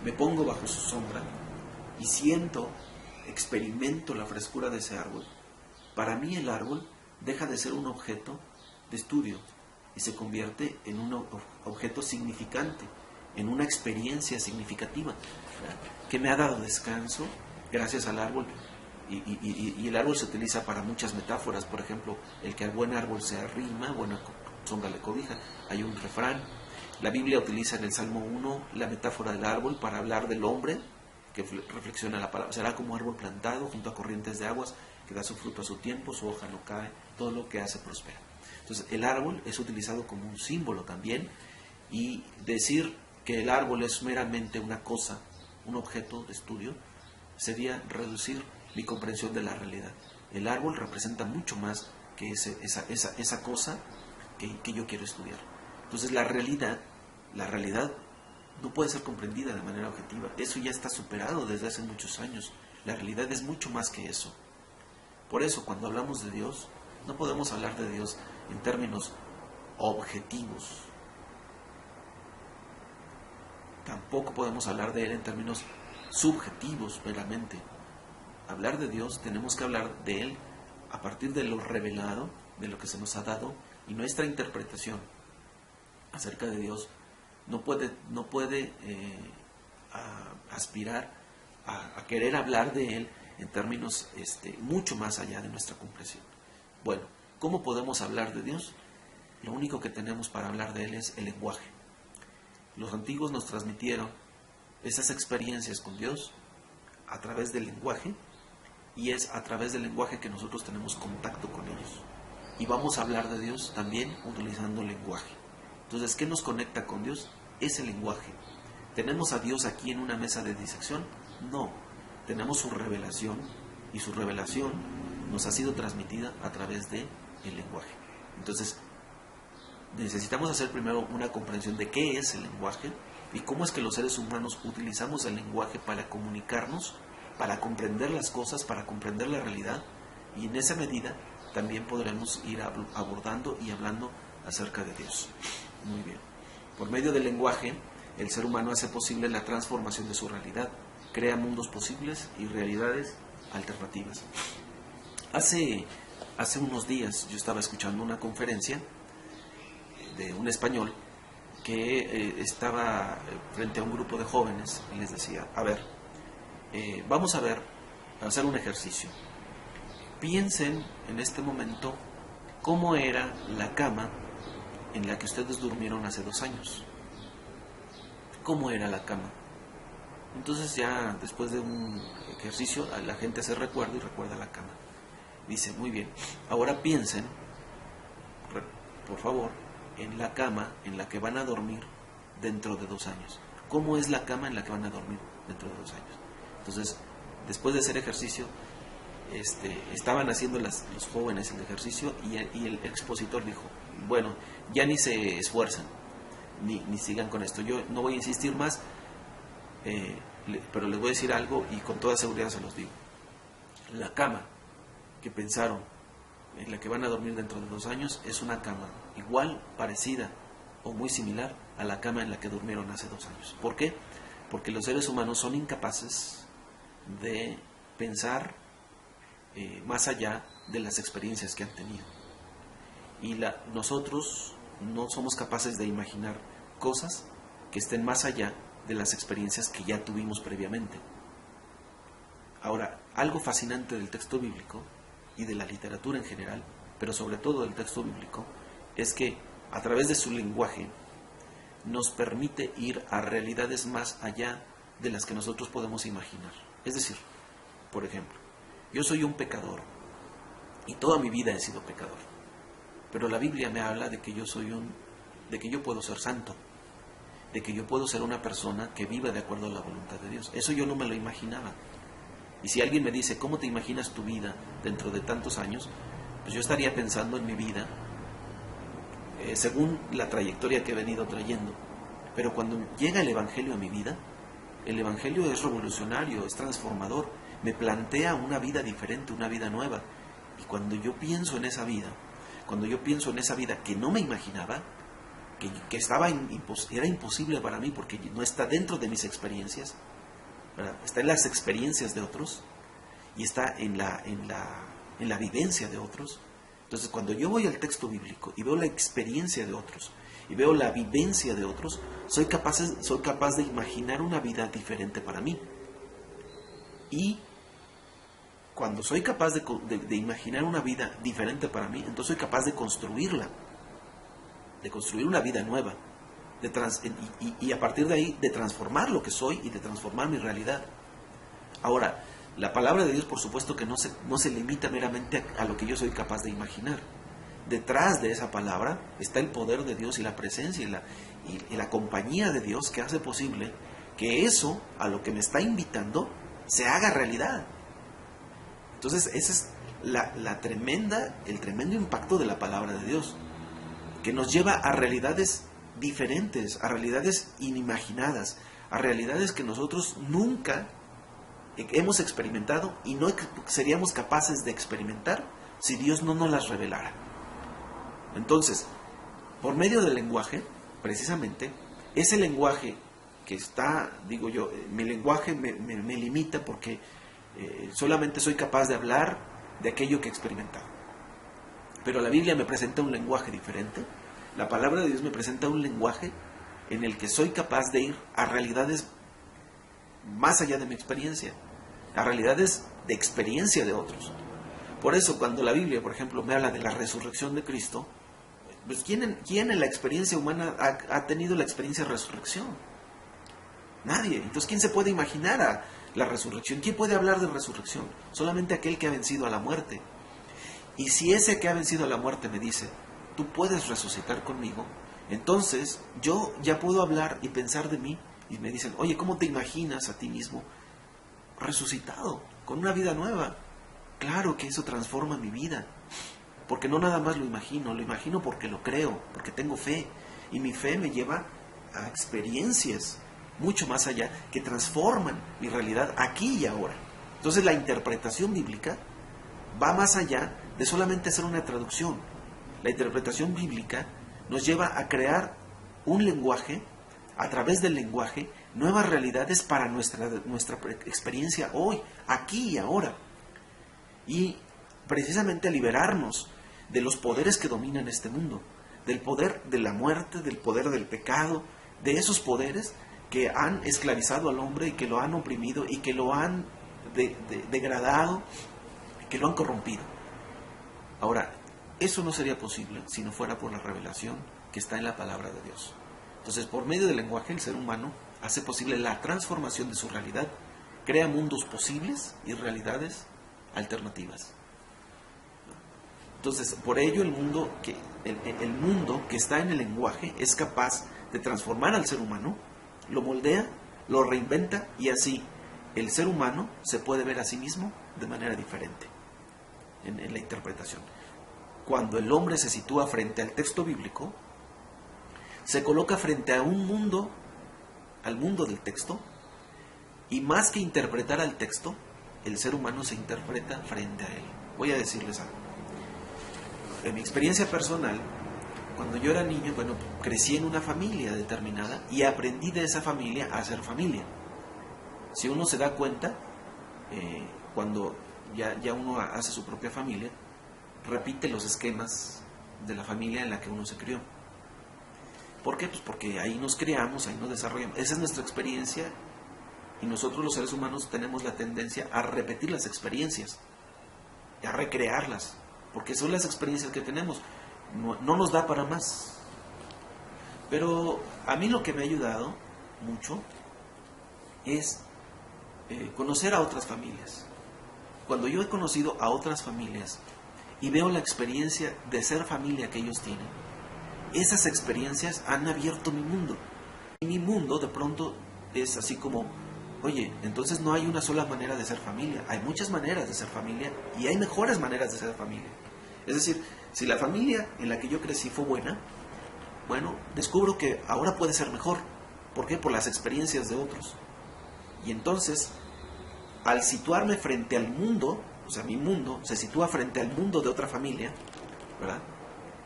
me pongo bajo su sombra y experimento la frescura de ese árbol, para mí el árbol deja de ser un objeto de estudio y se convierte en un objeto significante, en una experiencia significativa, ¿verdad? Que me ha dado descanso gracias al árbol. Y el árbol se utiliza para muchas metáforas. Por ejemplo, el que al buen árbol se arrima, buena sombra le cobija. Hay un refrán. La Biblia utiliza en el Salmo 1 la metáfora del árbol para hablar del hombre que reflexiona la palabra. Será como árbol plantado junto a corrientes de aguas, que da su fruto a su tiempo, su hoja no cae, todo lo que hace prospera. Entonces el árbol es utilizado como un símbolo también, y decir que el árbol es meramente una cosa, un objeto de estudio, sería reducir mi comprensión de la realidad. El árbol representa mucho más que esa cosa que yo quiero estudiar. Entonces la realidad no puede ser comprendida de manera objetiva. Eso ya está superado desde hace muchos años. La realidad es mucho más que eso. Por eso, cuando hablamos de Dios, no podemos hablar de Dios en términos objetivos. Tampoco podemos hablar de Él en términos subjetivos meramente. Hablar de Dios, tenemos que hablar de Él a partir de lo revelado, de lo que se nos ha dado, y nuestra interpretación acerca de Dios no puede aspirar a querer hablar de Él en términos mucho más allá de nuestra comprensión. Bueno, ¿cómo podemos hablar de Dios? Lo único que tenemos para hablar de Él es el lenguaje. Los antiguos nos transmitieron esas experiencias con Dios a través del lenguaje, y es a través del lenguaje que nosotros tenemos contacto con ellos. Y vamos a hablar de Dios también utilizando el lenguaje. Entonces, ¿qué nos conecta con Dios? Es el lenguaje. ¿Tenemos a Dios aquí en una mesa de disección? No. Tenemos su revelación, y su revelación nos ha sido transmitida a través del lenguaje. Entonces, necesitamos hacer primero una comprensión de qué es el lenguaje y cómo es que los seres humanos utilizamos el lenguaje para comunicarnos, para comprender las cosas, para comprender la realidad, y en esa medida también podremos ir abordando y hablando acerca de Dios. Muy bien. Por medio del lenguaje, el ser humano hace posible la transformación de su realidad, crea mundos posibles y realidades alternativas. Hace unos días yo estaba escuchando una conferencia de un español que estaba frente a un grupo de jóvenes y les decía: a ver, vamos a hacer un ejercicio. Piensen en este momento cómo era la cama en la que ustedes durmieron hace 2 años. ¿Cómo era la cama? Entonces ya después de un ejercicio la gente hace recuerdo y recuerda la cama. Dice: muy bien, ahora piensen, por favor, en la cama en la que van a dormir dentro de 2 años. ¿Cómo es la cama en la que van a dormir dentro de 2 años? Entonces, después de hacer ejercicio, estaban haciendo los jóvenes el ejercicio, y el expositor dijo: bueno, ya ni se esfuerzan, ni sigan con esto. Yo no voy a insistir más, pero les voy a decir algo y con toda seguridad se los digo. La cama que pensaron en la que van a dormir dentro de 2 años es una cama igual, parecida o muy similar a la cama en la que durmieron hace 2 años. ¿Por qué? Porque los seres humanos son incapaces de pensar más allá de las experiencias que han tenido. Y nosotros no somos capaces de imaginar cosas que estén más allá de las experiencias que ya tuvimos previamente. Ahora, algo fascinante del texto bíblico y de la literatura en general, pero sobre todo del texto bíblico, es que a través de su lenguaje nos permite ir a realidades más allá de las que nosotros podemos imaginar. Es decir, por ejemplo, yo soy un pecador y toda mi vida he sido pecador, pero la Biblia me habla de que yo puedo ser santo, de que yo puedo ser una persona que viva de acuerdo a la voluntad de Dios. Eso yo no me lo imaginaba. Y si alguien me dice, ¿cómo te imaginas tu vida dentro de tantos años? Pues yo estaría pensando en mi vida según la trayectoria que he venido trayendo. Pero cuando llega el Evangelio a mi vida, el Evangelio es revolucionario, es transformador, me plantea una vida diferente, una vida nueva. Y cuando yo pienso en esa vida, que no me imaginaba, que era imposible para mí porque no está dentro de mis experiencias, ¿verdad? Está en las experiencias de otros y está en la vivencia de otros. Entonces, cuando yo voy al texto bíblico y veo la experiencia de otros y veo la vivencia de otros, soy capaz de imaginar una vida diferente para mí. Y cuando soy capaz de imaginar una vida diferente para mí, entonces soy capaz de construirla, de construir una vida nueva, y a partir de ahí de transformar lo que soy y de transformar mi realidad. Ahora, la palabra de Dios, por supuesto que no se limita meramente a lo que yo soy capaz de imaginar. Detrás de esa palabra está el poder de Dios y la presencia y la compañía de Dios que hace posible que eso a lo que me está invitando se haga realidad. Entonces, ese es el tremendo impacto de la palabra de Dios, que nos lleva a realidades diferentes, a realidades inimaginadas, a realidades que nosotros nunca hemos experimentado y no seríamos capaces de experimentar si Dios no nos las revelara. Entonces, por medio del lenguaje, precisamente, ese lenguaje que está, digo yo, mi lenguaje me limita porque solamente soy capaz de hablar de aquello que he experimentado. Pero la Biblia me presenta un lenguaje diferente. La palabra de Dios me presenta un lenguaje en el que soy capaz de ir a realidades más allá de mi experiencia, a realidades de experiencia de otros. Por eso cuando la Biblia, por ejemplo, me habla de la resurrección de Cristo, pues ¿quién en la experiencia humana ha tenido la experiencia de resurrección? Nadie. Entonces, ¿quién se puede imaginar a la resurrección? ¿Quién puede hablar de resurrección? Solamente aquel que ha vencido a la muerte. Y si ese que ha vencido a la muerte me dice, tú puedes resucitar conmigo, entonces yo ya puedo hablar y pensar de mí, y me dicen, oye, ¿cómo te imaginas a ti mismo resucitado, con una vida nueva? Claro que eso transforma mi vida, porque no nada más lo imagino porque lo creo, porque tengo fe, y mi fe me lleva a experiencias mucho más allá, que transforman mi realidad aquí y ahora. Entonces la interpretación bíblica va más allá de solamente hacer una traducción. La interpretación bíblica nos lleva a crear un lenguaje, a través del lenguaje, nuevas realidades para nuestra experiencia hoy, aquí y ahora. Y precisamente a liberarnos de los poderes que dominan este mundo, del poder de la muerte, del poder del pecado, de esos poderes que han esclavizado al hombre y que lo han oprimido y que lo han degradado, que lo han corrompido. Ahora, eso no sería posible si no fuera por la revelación que está en la palabra de Dios. Entonces, por medio del lenguaje, el ser humano hace posible la transformación de su realidad, crea mundos posibles y realidades alternativas. Entonces, por ello el mundo que está en el lenguaje es capaz de transformar al ser humano, lo moldea, lo reinventa, y así el ser humano se puede ver a sí mismo de manera diferente en la interpretación. Cuando el hombre se sitúa frente al texto bíblico, se coloca frente a un mundo, al mundo del texto, y más que interpretar al texto, el ser humano se interpreta frente a él. Voy a decirles algo. En mi experiencia personal, cuando yo era niño, crecí en una familia determinada y aprendí de esa familia a ser familia. Si uno se da cuenta, cuando ya uno hace su propia familia, repite los esquemas de la familia en la que uno se crió. ¿Por qué? Pues porque ahí nos criamos, ahí nos desarrollamos. Esa es nuestra experiencia Y nosotros los seres humanos tenemos la tendencia a repetir las experiencias, a recrearlas, porque son las experiencias que tenemos, no nos da para más. Pero a mí lo que me ha ayudado mucho es conocer a otras familias. Cuando yo he conocido a otras familias y veo la experiencia de ser familia que ellos tienen, esas experiencias han abierto mi mundo. Y mi mundo de pronto es así como, oye, entonces no hay una sola manera de ser familia, hay muchas maneras de ser familia y hay mejores maneras de ser familia. Es decir, si la familia en la que yo crecí fue buena, bueno, descubro que ahora puede ser mejor. ¿Por qué? Por las experiencias de otros. Y entonces, al situarme frente al mundo, o sea, mi mundo se sitúa frente al mundo de otra familia, ¿verdad?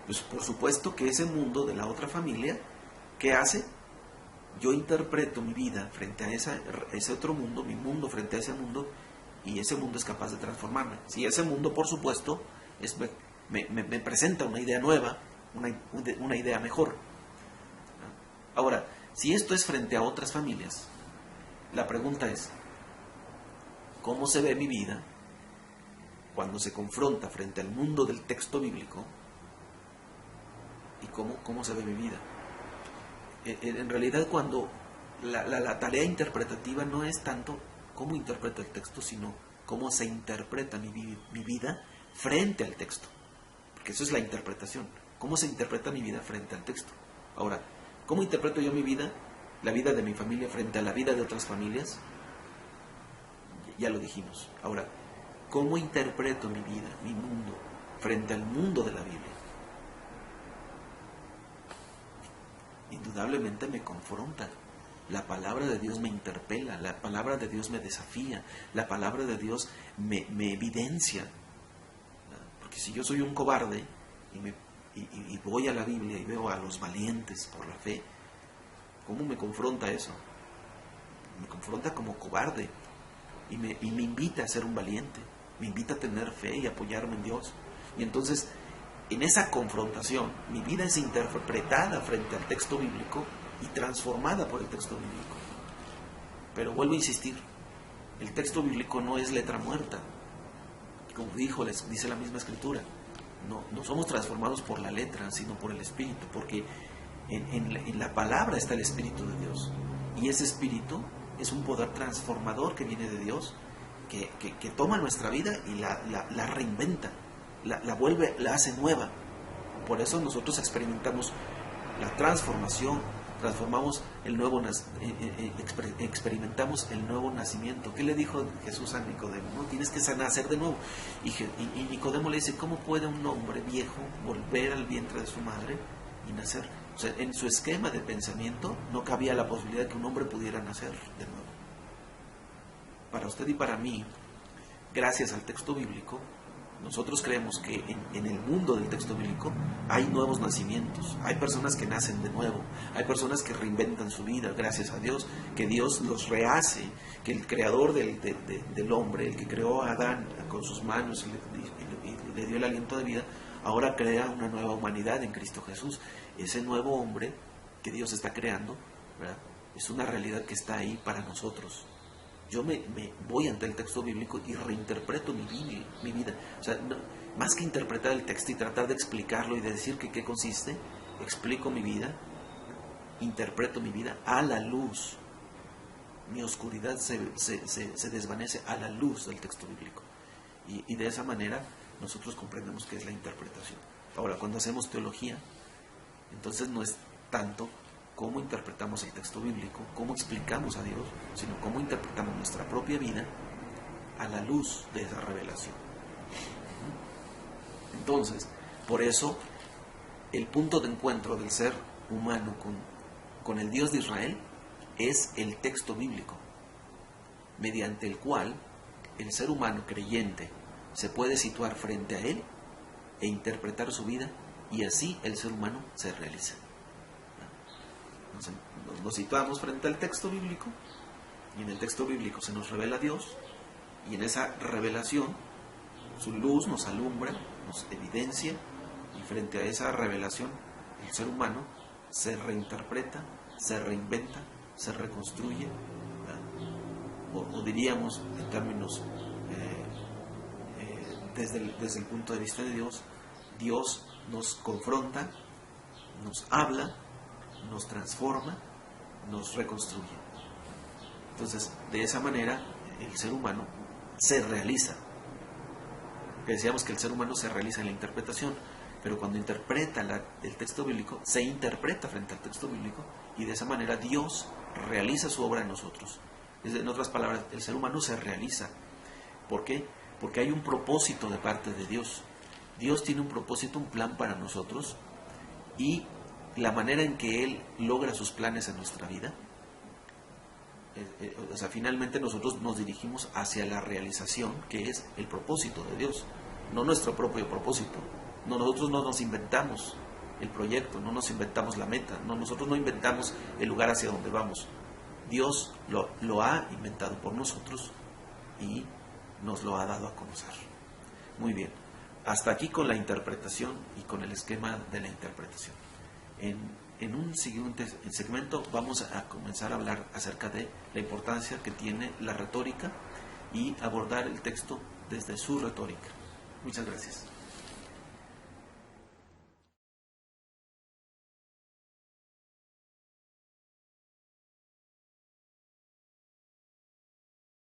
Pues por supuesto que ese mundo de la otra familia, ¿qué hace? Yo interpreto mi vida frente a ese otro mundo, mi mundo frente a ese mundo, y ese mundo es capaz de transformarme. Si ese mundo, por supuesto, me presenta una idea nueva, una idea mejor. Ahora, si esto es frente a otras familias, la pregunta es, ¿cómo se ve mi vida cuando se confronta frente al mundo del texto bíblico? ¿Y cómo se ve mi vida? En realidad, cuando la tarea interpretativa no es tanto cómo interpreto el texto, sino cómo se interpreta mi vida frente al texto. Porque eso es la interpretación. ¿Cómo se interpreta mi vida frente al texto? Ahora, ¿cómo interpreto yo mi vida, la vida de mi familia frente a la vida de otras familias? Ya lo dijimos. Ahora, ¿cómo interpreto mi vida, mi mundo, frente al mundo de la Biblia? Indudablemente me confronta. La palabra de Dios me interpela, la palabra de Dios me desafía, la palabra de Dios me evidencia. Porque si yo soy un cobarde y voy a la Biblia y veo a los valientes por la fe, ¿cómo me confronta eso? Me confronta como cobarde y me invita a ser un valiente, me invita a tener fe y apoyarme en Dios. Y entonces, en esa confrontación, mi vida es interpretada frente al texto bíblico y transformada por el texto bíblico. Pero vuelvo a insistir, el texto bíblico no es letra muerta. Como dice la misma Escritura, no somos transformados por la letra, sino por el Espíritu, porque en la palabra está el Espíritu de Dios. Y ese Espíritu es un poder transformador que viene de Dios, que toma nuestra vida y la reinventa, la hace nueva. Por eso nosotros experimentamos la transformación, experimentamos el nuevo nacimiento. ¿Qué le dijo Jesús a Nicodemo? No, tienes que nacer de nuevo. Y Nicodemo le dice, ¿cómo puede un hombre viejo volver al vientre de su madre y nacer? O sea, en su esquema de pensamiento no cabía la posibilidad de que un hombre pudiera nacer de nuevo. Para usted y para mí, gracias al texto bíblico, nosotros creemos que en el mundo del texto bíblico hay nuevos nacimientos, hay personas que nacen de nuevo, hay personas que reinventan su vida, gracias a Dios, que Dios los rehace, que el creador del hombre, el que creó a Adán con sus manos y le dio el aliento de vida, ahora crea una nueva humanidad en Cristo Jesús. Ese nuevo hombre que Dios está creando, ¿verdad?, es una realidad que está ahí para nosotros. Yo me voy ante el texto bíblico y reinterpreto mi vida. O sea, más que interpretar el texto y tratar de explicarlo y de decir qué consiste, explico mi vida, interpreto mi vida a la luz. Mi oscuridad se desvanece a la luz del texto bíblico. Y de esa manera nosotros comprendemos qué es la interpretación. Ahora, cuando hacemos teología, entonces no es tanto cómo interpretamos el texto bíblico, cómo explicamos a Dios, sino cómo interpretamos nuestra propia vida a la luz de esa revelación. Entonces, por eso, el punto de encuentro del ser humano con el Dios de Israel es el texto bíblico, mediante el cual el ser humano creyente se puede situar frente a Él e interpretar su vida, y así el ser humano se realiza. Nos situamos frente al texto bíblico y en el texto bíblico se nos revela Dios, y en esa revelación su luz nos alumbra, nos evidencia, y frente a esa revelación el ser humano se reinterpreta, se reinventa, se reconstruye, ¿verdad?, o diríamos en términos desde el punto de vista de Dios, Dios nos confronta, nos habla, nos transforma, nos reconstruye. Entonces, de esa manera, el ser humano se realiza. Que decíamos que el ser humano se realiza en la interpretación, pero cuando interpreta el texto bíblico, se interpreta frente al texto bíblico, y de esa manera Dios realiza su obra en nosotros. En otras palabras, el ser humano se realiza. ¿Por qué? Porque hay un propósito de parte de Dios. Dios tiene un propósito, un plan para nosotros, y la manera en que Él logra sus planes en nuestra vida, o sea, finalmente nosotros nos dirigimos hacia la realización, que es el propósito de Dios, no nuestro propio propósito. Nosotros no nos inventamos el proyecto, no nos inventamos la meta, nosotros no inventamos el lugar hacia donde vamos. Dios lo ha inventado por nosotros y nos lo ha dado a conocer. Muy bien, hasta aquí con la interpretación y con el esquema de la interpretación. En un siguiente segmento vamos a comenzar a hablar acerca de la importancia que tiene la retórica y abordar el texto desde su retórica. Muchas gracias.